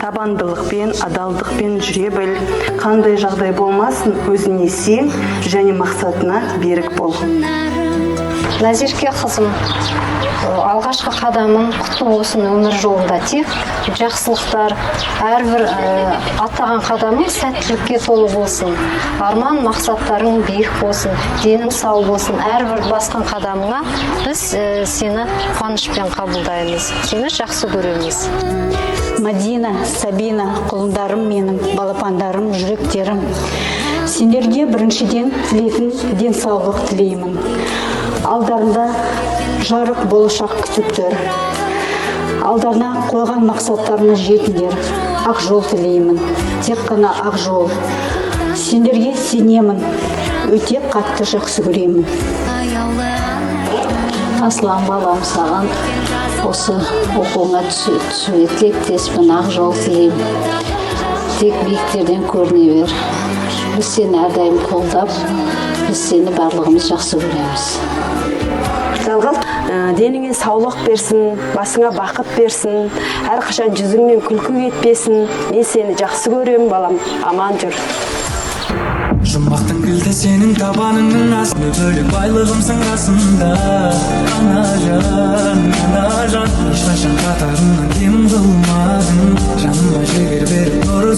Speaker 12: табандылықпен, адалдықпен жүре біл. Қандай жағдай болмасын, өзіне сен және мақсатына берік бол.
Speaker 18: Назирке қызым, алғашқы қадамың құтты болсын өмір жолында. Тек жақсылықтар, әрбір аттаған қадамың сәттілікке толы болсын. Арман мақсаттарың биік болсын, денің сау болсын. Әрбір басқан қадамыңа біз сені қуанышпен қабылдаймыз. Сені жақсы көреміз.
Speaker 19: Мадина, Сабина, құлындарым менің, балапандарым, жүректерім. Сендерге біріншіден тілейтін денсаулық тілеймін. Алдарында жарық болашақ күтіп тұр. Алдарына қойған мақсаттарына жетіңдер. Ақ жол тілеймін, тек қана ақ жол. Сендерге сенемін, өте қатты жақсы көремін.
Speaker 20: Аслан балам, саған осы оқуыңа түсуге тілектеспін, ақ жол тілеймін. Тек биіктерден көріне бер. Біз сені әрдайым қолдап, біз сені барлығымыз жақсы көреміз.
Speaker 12: Жалғыз, деніңе саулық берсін, басыңа бақыт берсін, әрқашан жүзіңнен күлкі кетпесін. Мен сені жақсы көрем, балам, аман жүр.
Speaker 21: Жұмбақтың кілті сенің табаныңның астында, бөлек байлығымсың расында. Анажан, анажан, ешқашан қатарымнан кем қылмадың. Жаныма жігер беріп нұры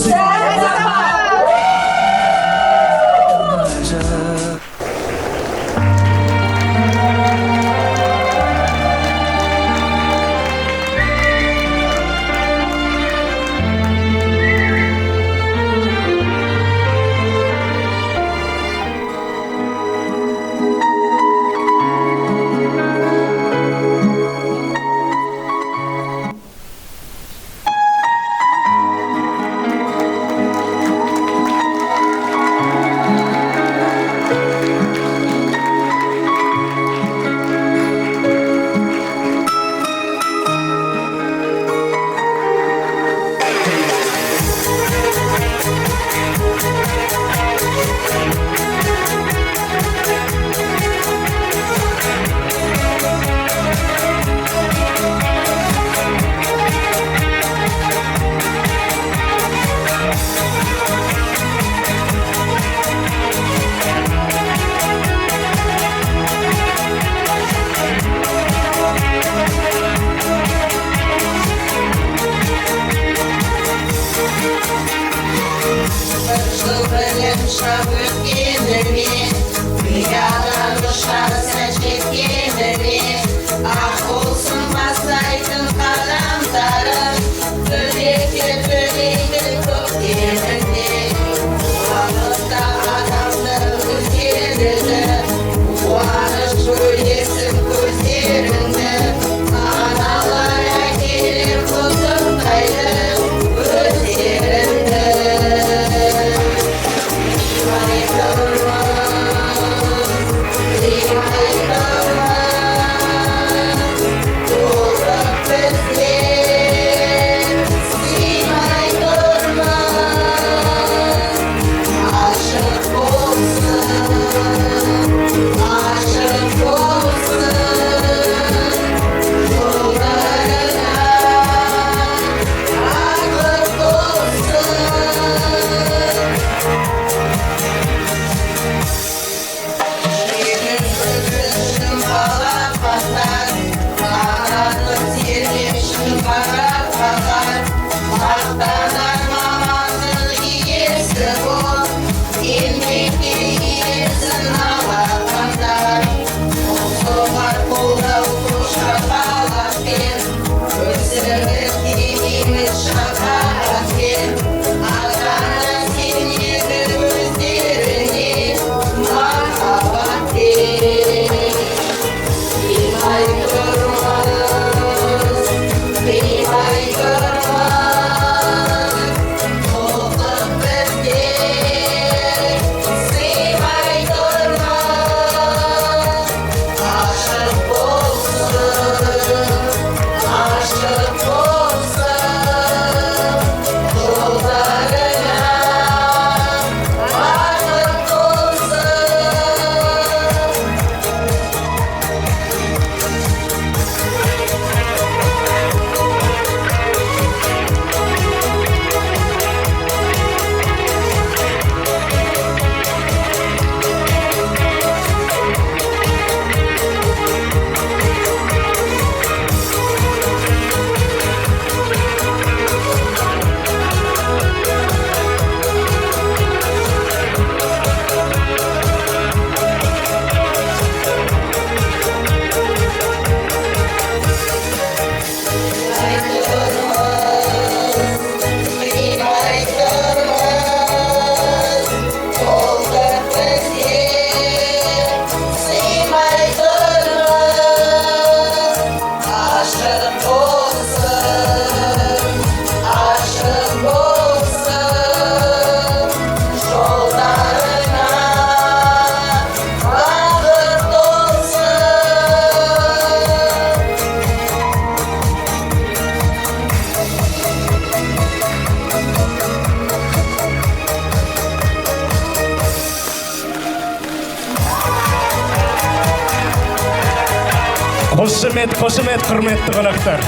Speaker 1: Қошемет, құрметті қонақтар.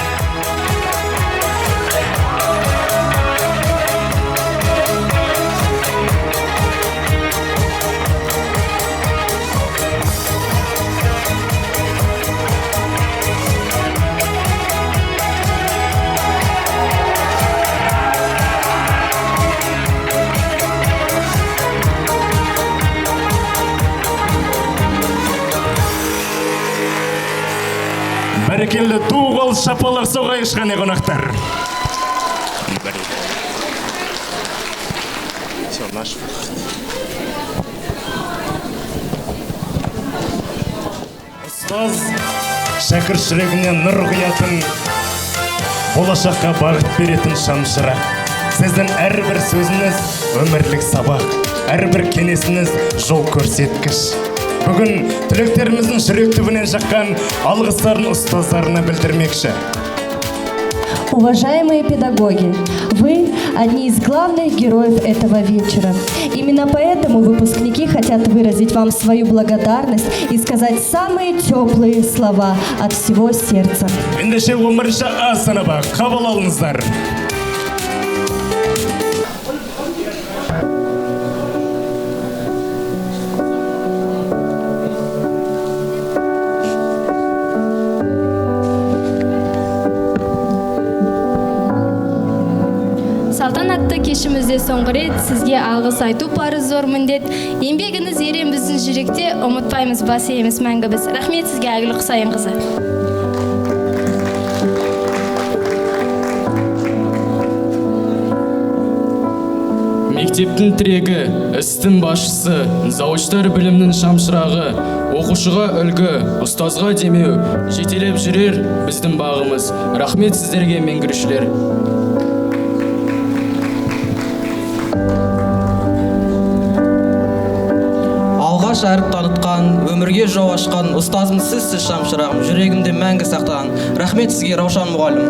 Speaker 1: бәрекелді ду қол шапалақ соғайық қане қонақтар. Ұстаз шәкірт жүрегіне нұр құятын, болашаққа бағыт беретін шамшырақ. Сіздің әрбір сөзіңіз өмірлік сабақ, әрбір кеңесіңіз жол көрсеткіш. Бүгін түлектеріміздің жүрек түбінен жаққан алғыстарын ұстаздарына білдірмекші.
Speaker 2: Уважаемые педагоги, вы одни из главных героев этого вечера. Именно поэтому выпускники хотят выразить вам свою благодарность и сказать самые теплые слова от всего сердца.
Speaker 1: Ендеше 11-ші А сыныбы қабыл алыңыздар.
Speaker 3: Салтанатты кешімізде соңғы рет сізге алғыс айту парыз зор міндет. Еңбегіңіз ерен біздің жүректе, ұмытпаймыз, бас иеміз мәңгі біз. Рахмет сізге, Айгүл Құсайынқызы.
Speaker 22: Мектептің тірегі, істің басшысы, зауыштар білімнің шамшырағы, оқушыға үлгі, ұстазға демеу, жетелеп жүрер біздің бағымыз. Рахмет сіздерге, меңгерушілер.
Speaker 23: Алғаш әріп танытқан, өмірге жол ашқан ұстазым сіз шамшырағым, жүрегімде мәңгі сақтаған. Рахмет сізге, Раушан мұғалім.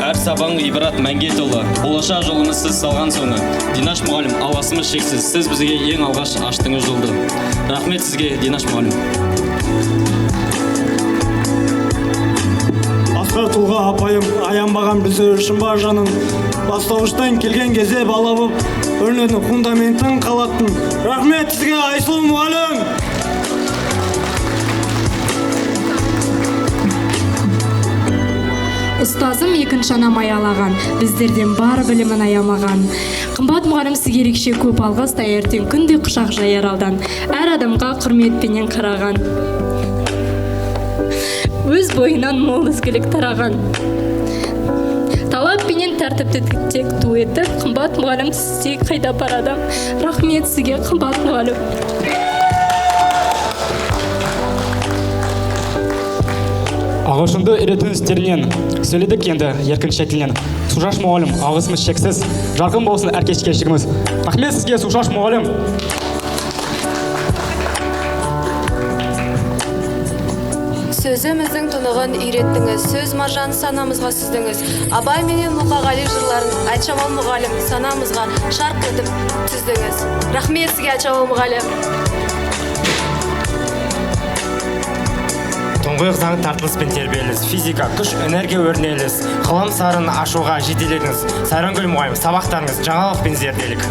Speaker 24: Әр сабаң ғибрат мәнге толы, болашақ жолымыз сіз салған соңы. Динаш мұғалім, алғысымыз шексіз, сіз бізге ең алғаш аштыңыз жолды. Рахмет сізге, Динаш мұғалім.
Speaker 25: Асқар тұлға апайым, аянбаған біздер үшін бар жанын. Бастауыштан келген кезде бала болып, өрнетін фундаментін қалаттың. Рахмет сізге, Айсұлу мұғалім!
Speaker 3: Ұстазым екінші анам аялаған, біздерден бар білімін аямаған. Қымбат мұғалім, сізге ерекше көп алғыс, таңертең күнде құшақ жаяр алдан. Әр адамға құрметпенен қараған. Өз бойынан мол ізгілік тараған. Талаппенен тәртіпті тек ту етіп, қымбат мұғалім, сізде қайда барады? Рахмет сізге, қымбат мұғалім.
Speaker 26: Ағылшынды үйрету істерінен сөйледік енді еркін шетілінен. Сушаш мұғалім, алғысымыз шексіз, жарқын болсын әр кешігіміз. Рахмет сізге, Сушаш мұғалім.
Speaker 27: Сөзіміздің тұнығын үйреттіңіз, сөз маржан санамызға сүздіңіз. Абай менен Мұқағали жырларын Айтжамал мұғалім санамызға шарқ етіп түздіңіз. Рахмет сізге, Айтжамал мұғалім.
Speaker 28: Тұңғиық заң тартылыспен тербеліңіз, физика, күш, энергия өрнеліңіз, ғылым сарын ашуға жетеледіңіз. Сайрангүл мұғалім, сабақтарыңыз жаңалық пен зерделік.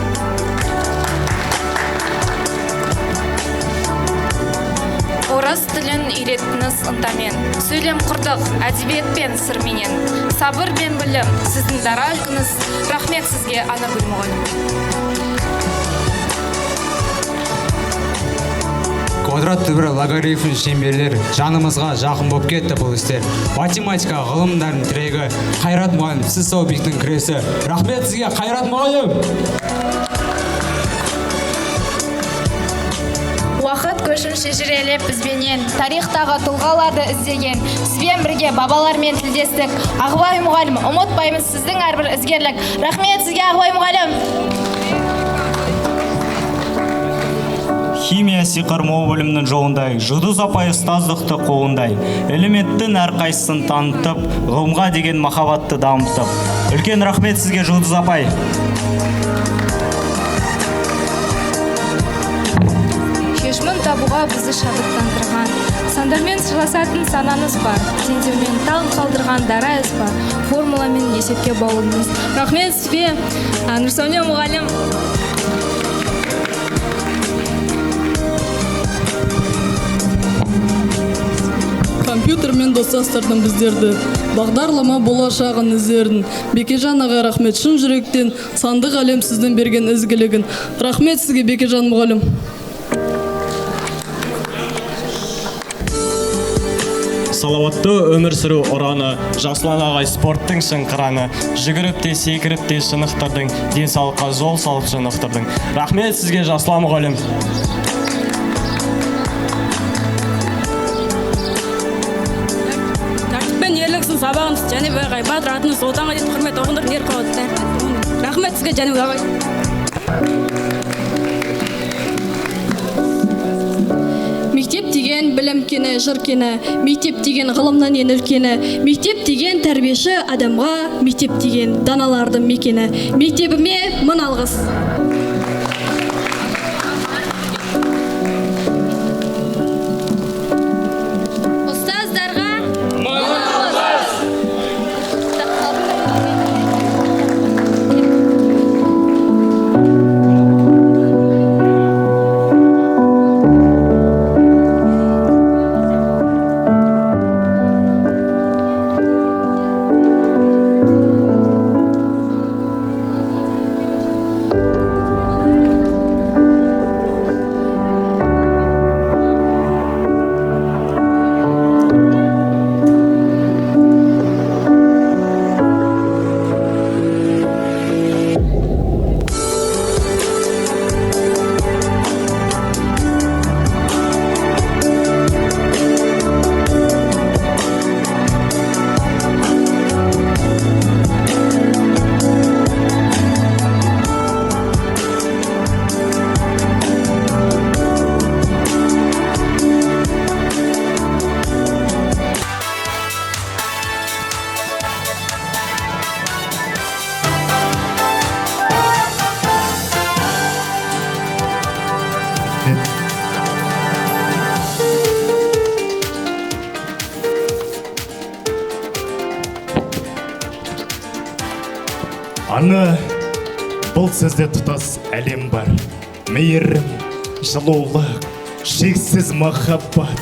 Speaker 3: Орыс тілін үйреттіңіз ынтамен, сөйлем құрдық әдебиет пен сырменен. Сабыр бен білім, сіздің дара үлгіңіз. Рахмет сізге, Анаргүл мұғалім.
Speaker 29: Квадрат түбірі логарифм шеңберлер жанымызға жақын болып кетті бұл істер. Математика ғылымдардың тірегі, Қайрат мұғалім, сіз сол биіктің күресі. Рахмет сізге, Қайрат мұғалім!
Speaker 3: Уақыт көшін шежірелеп бізбенен, тарихтағы тұлғаларды іздеген, сізбен бірге бабалармен тілдестік. Ағыбай мұғалім, ұмытпаймыз сіздің әрбір ізгерлік. Рахмет сізге, Ағыбай мұғалім!
Speaker 28: Химия сиқыр мол білімнің жолындай, Жұлдыз апай ұстаздықты қолындай, элементтің әрқайсысын танытып, ғылымға деген махаббатты дамытып. Үлкен рахмет сізге, Жұлдыз апай.
Speaker 3: Шешімін табуға бізді шабыттандырған, сандармен сырласатын санаңыз бар, теңдеумен таң қалдырған дара із бар, формуламен есепке баулыңыз. Рахмет сізге, Нұрсәуле мұғалім.
Speaker 30: Компьютермен достастырдым біздерді, бағдарлама болашағын іздердің. Бекежан аға рахмет, шын жүректен, сандық әлем сіздің берген ізгілігін. Рахмет сізге, Бекежан мұғалім.
Speaker 24: салауатты өмір сүру ұраны, Жасұлан ағай спорттың шын қыраны, жүгіріп те секіріп те шынықтырдың, денсаулыққа жол салып шынықтырдың. Рахмет сізге, Жасұлан мұғалім.
Speaker 4: Тәртіппен ерліксін сабағымыз Жәнібек ағай, батыр атыңыз отанға дейін құрмет оғындыр нер қауатты. Рахмет сізге Жәнібек ағай.
Speaker 30: Мектеп деген білім кені, жыр кені, мектеп деген ғылымнан ең үлкені, мектеп деген тәрбиеші адамға, мектеп деген даналардың мекені. Мектебіме мың алғыс.
Speaker 3: Ұстаздарға
Speaker 1: Ана, бұл сөзде тұтас әлем бар. Мейірім, жылулық, шексіз махаббат.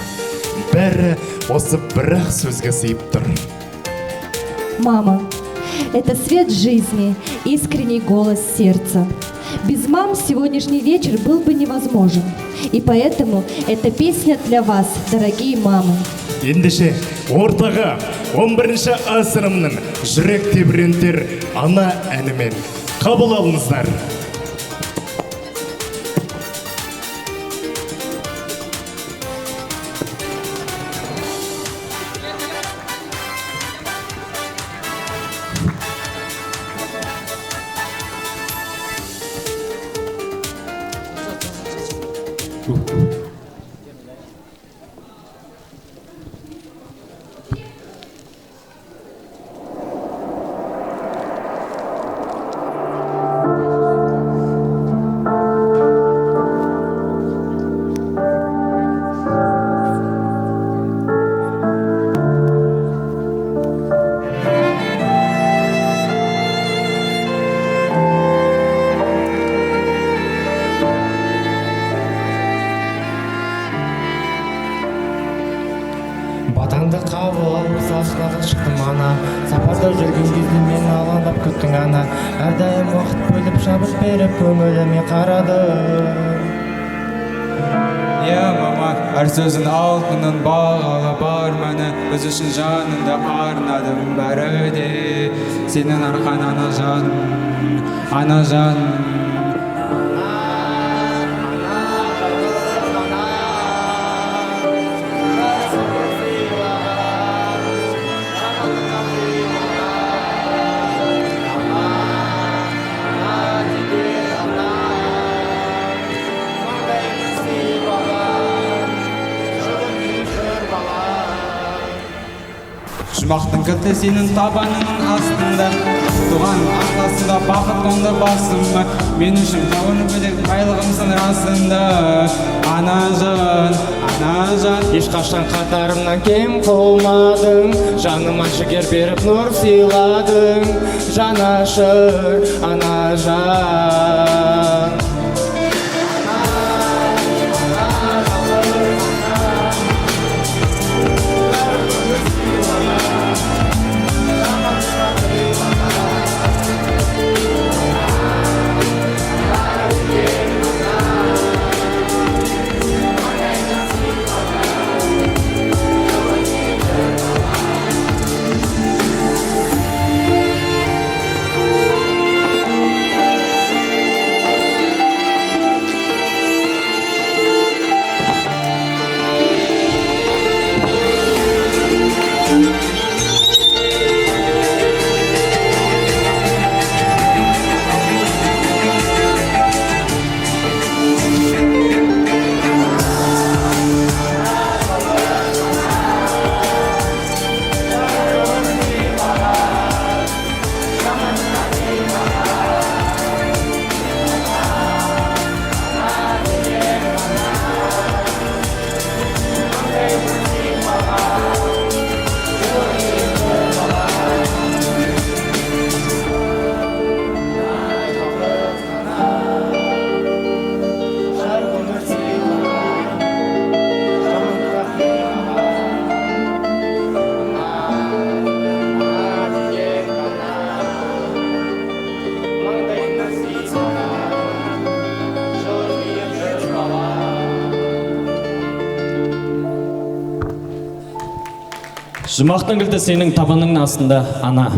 Speaker 1: Бәрі осы бір-ақ сөзге сыйып тұр.
Speaker 2: Мама – это свет жизни, искренний голос сердца. Без мам сегодняшний вечер был бы невозможен. И поэтому эта песня для вас, дорогие мамы.
Speaker 1: Ендеше, ортаға 11-ші асырымның жүрек тебірентер ана әнімен қабыл алыңыздар.
Speaker 5: Батаңды қабыл алып сашынаға шықтым ана, сапарда жүрген кезде мен алаңдап күттің ана, әрдайым уақыт бөліп шабыт беріп көңіліме қарады.
Speaker 29: Я мама, әр сөзін алтынын бағалы бар мәні, біз үшін жанында арнадым бәрі де, сенің арқан ана жаным, ана жаным. Жұмақтың кілті сенің табаныңның астында, туған арласында бақыт қонды басыма, мен үшін жауын бөлек байлығымсың расында. Ана жан,
Speaker 5: Ешқашан қатарымнан кем қылмадың, жаныма жігер беріп нұр сыйладың, жанашыр ана жан.
Speaker 24: Жұмақтың кілті сенің табаныңның астында, ана.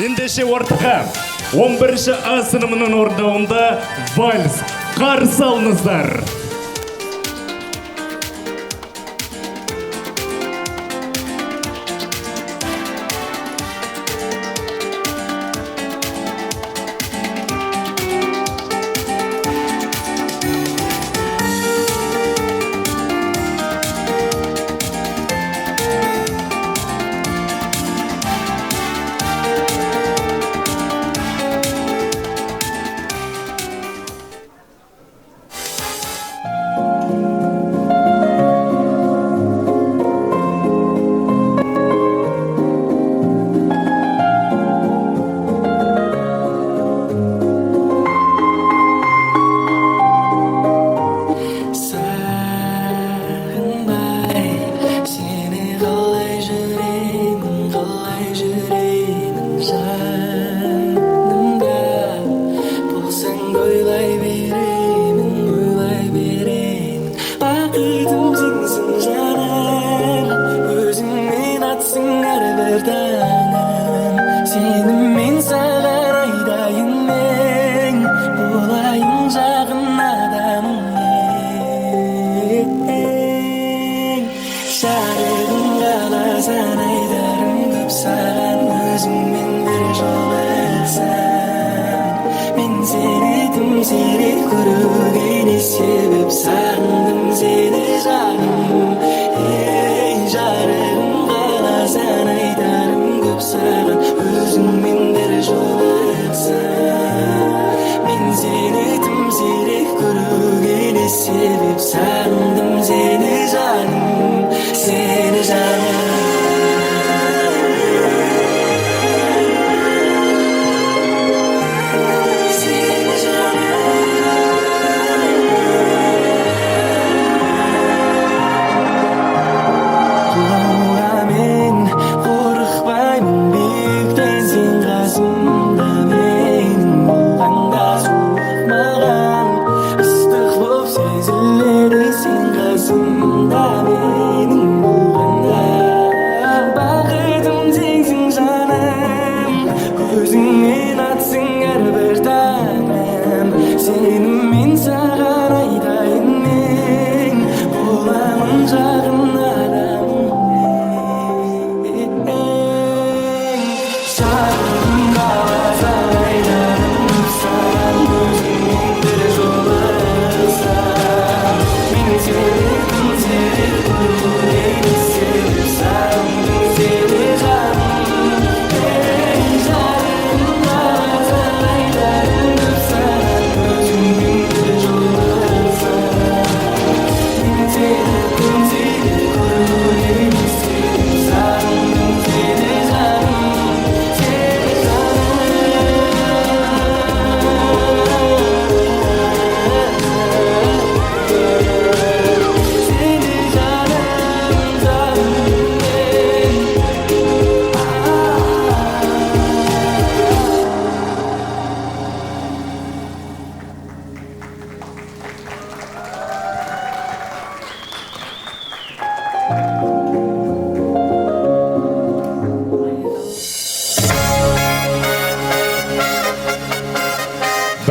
Speaker 1: Ендеше ортаға 11-ші А сыныбының орындауында вальс қарсы алыңыздар.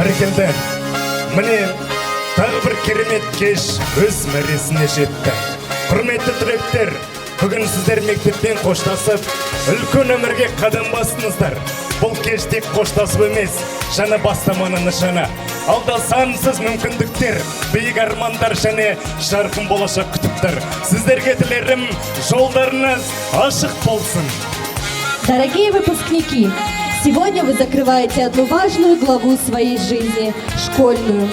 Speaker 1: Бәрекелді, міне тағы бір керемет кеш өз мәресіне жетті. Құрметті түлектер, бүгін сіздер мектеппен қоштасып, үлкен өмірге қадам бастыңыздар. Бұл кеш тек қоштасып емес, жаңа бастаманың нышаны. Алда сансыз мүмкіндіктер, биік армандар және жарқын болашақ күтіп тұр. Сіздерге тілерім, жолдарыңыз ашық болсын.
Speaker 2: Дорогие выпускники, сегодня вы закрываете одну важную главу своей жизни – школьную.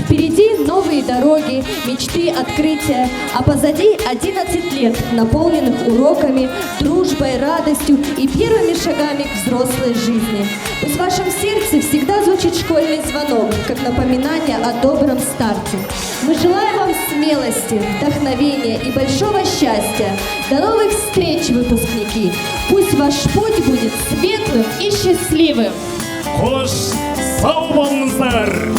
Speaker 2: Впереди новые дороги, мечты, открытия, а позади 11 лет, наполненных уроками, дружбой, радостью и первыми шагами к взрослой жизни. Пусть в вашем сердце всегда звучит школьный звонок, как напоминание о добром старте. Мы желаем вам смелости, вдохновения и большого счастья. До новых встреч, выпускники! Пусть ваш путь будет светлым и счастливым!
Speaker 1: Хош, сау болыңыздар!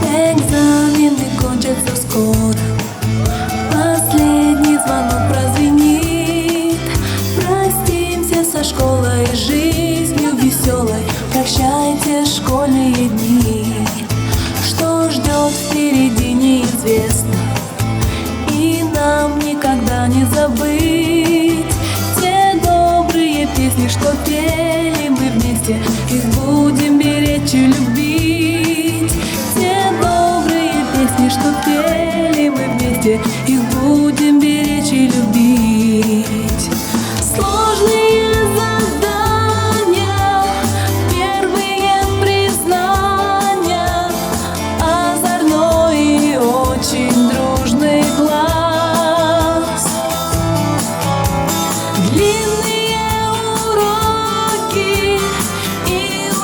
Speaker 6: Экзамены кончатся скоро, последний звонок прозвенит. Простимся со школой, жизнью веселой, прощайте школьные дни. Что ждет впереди, неизвестно, и нам никогда не забыть те добрые песни, что пели мы вместе, их будем беречь и любить. Те добрые песни, что пели мы вместе, их будем беречь и любить. Сложные задания, первые признания, озорной и очень дружный класс. Длинные уроки и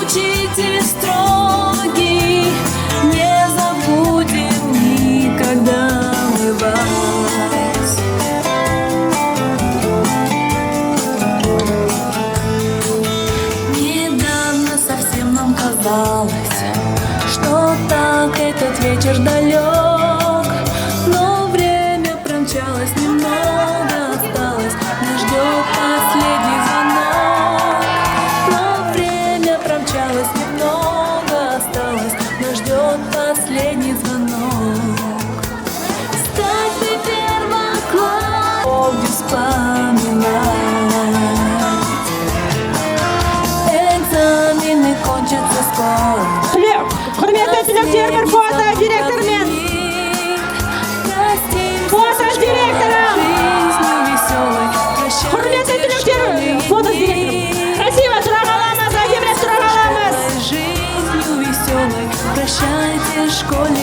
Speaker 6: учитель строгий, не забудем никогда мы вас. Недавно совсем нам казалось, что так этот вечер далек, но время промчалось, немного осталось, нас ждет последний звонок. Но время промчалось, немного осталось, нас ждет последний звонок. Стать бы первоклассником, помни вспоминать. Экзамены кончатся скоро.
Speaker 7: Құрметті түлектер, бір фото директормен. Фото с директором. Құрметті түлектер, фото с директором. Красиво тұра қаламыз, әдемірек тұра қаламыз.
Speaker 6: Жизнью веселой, прощайте школе.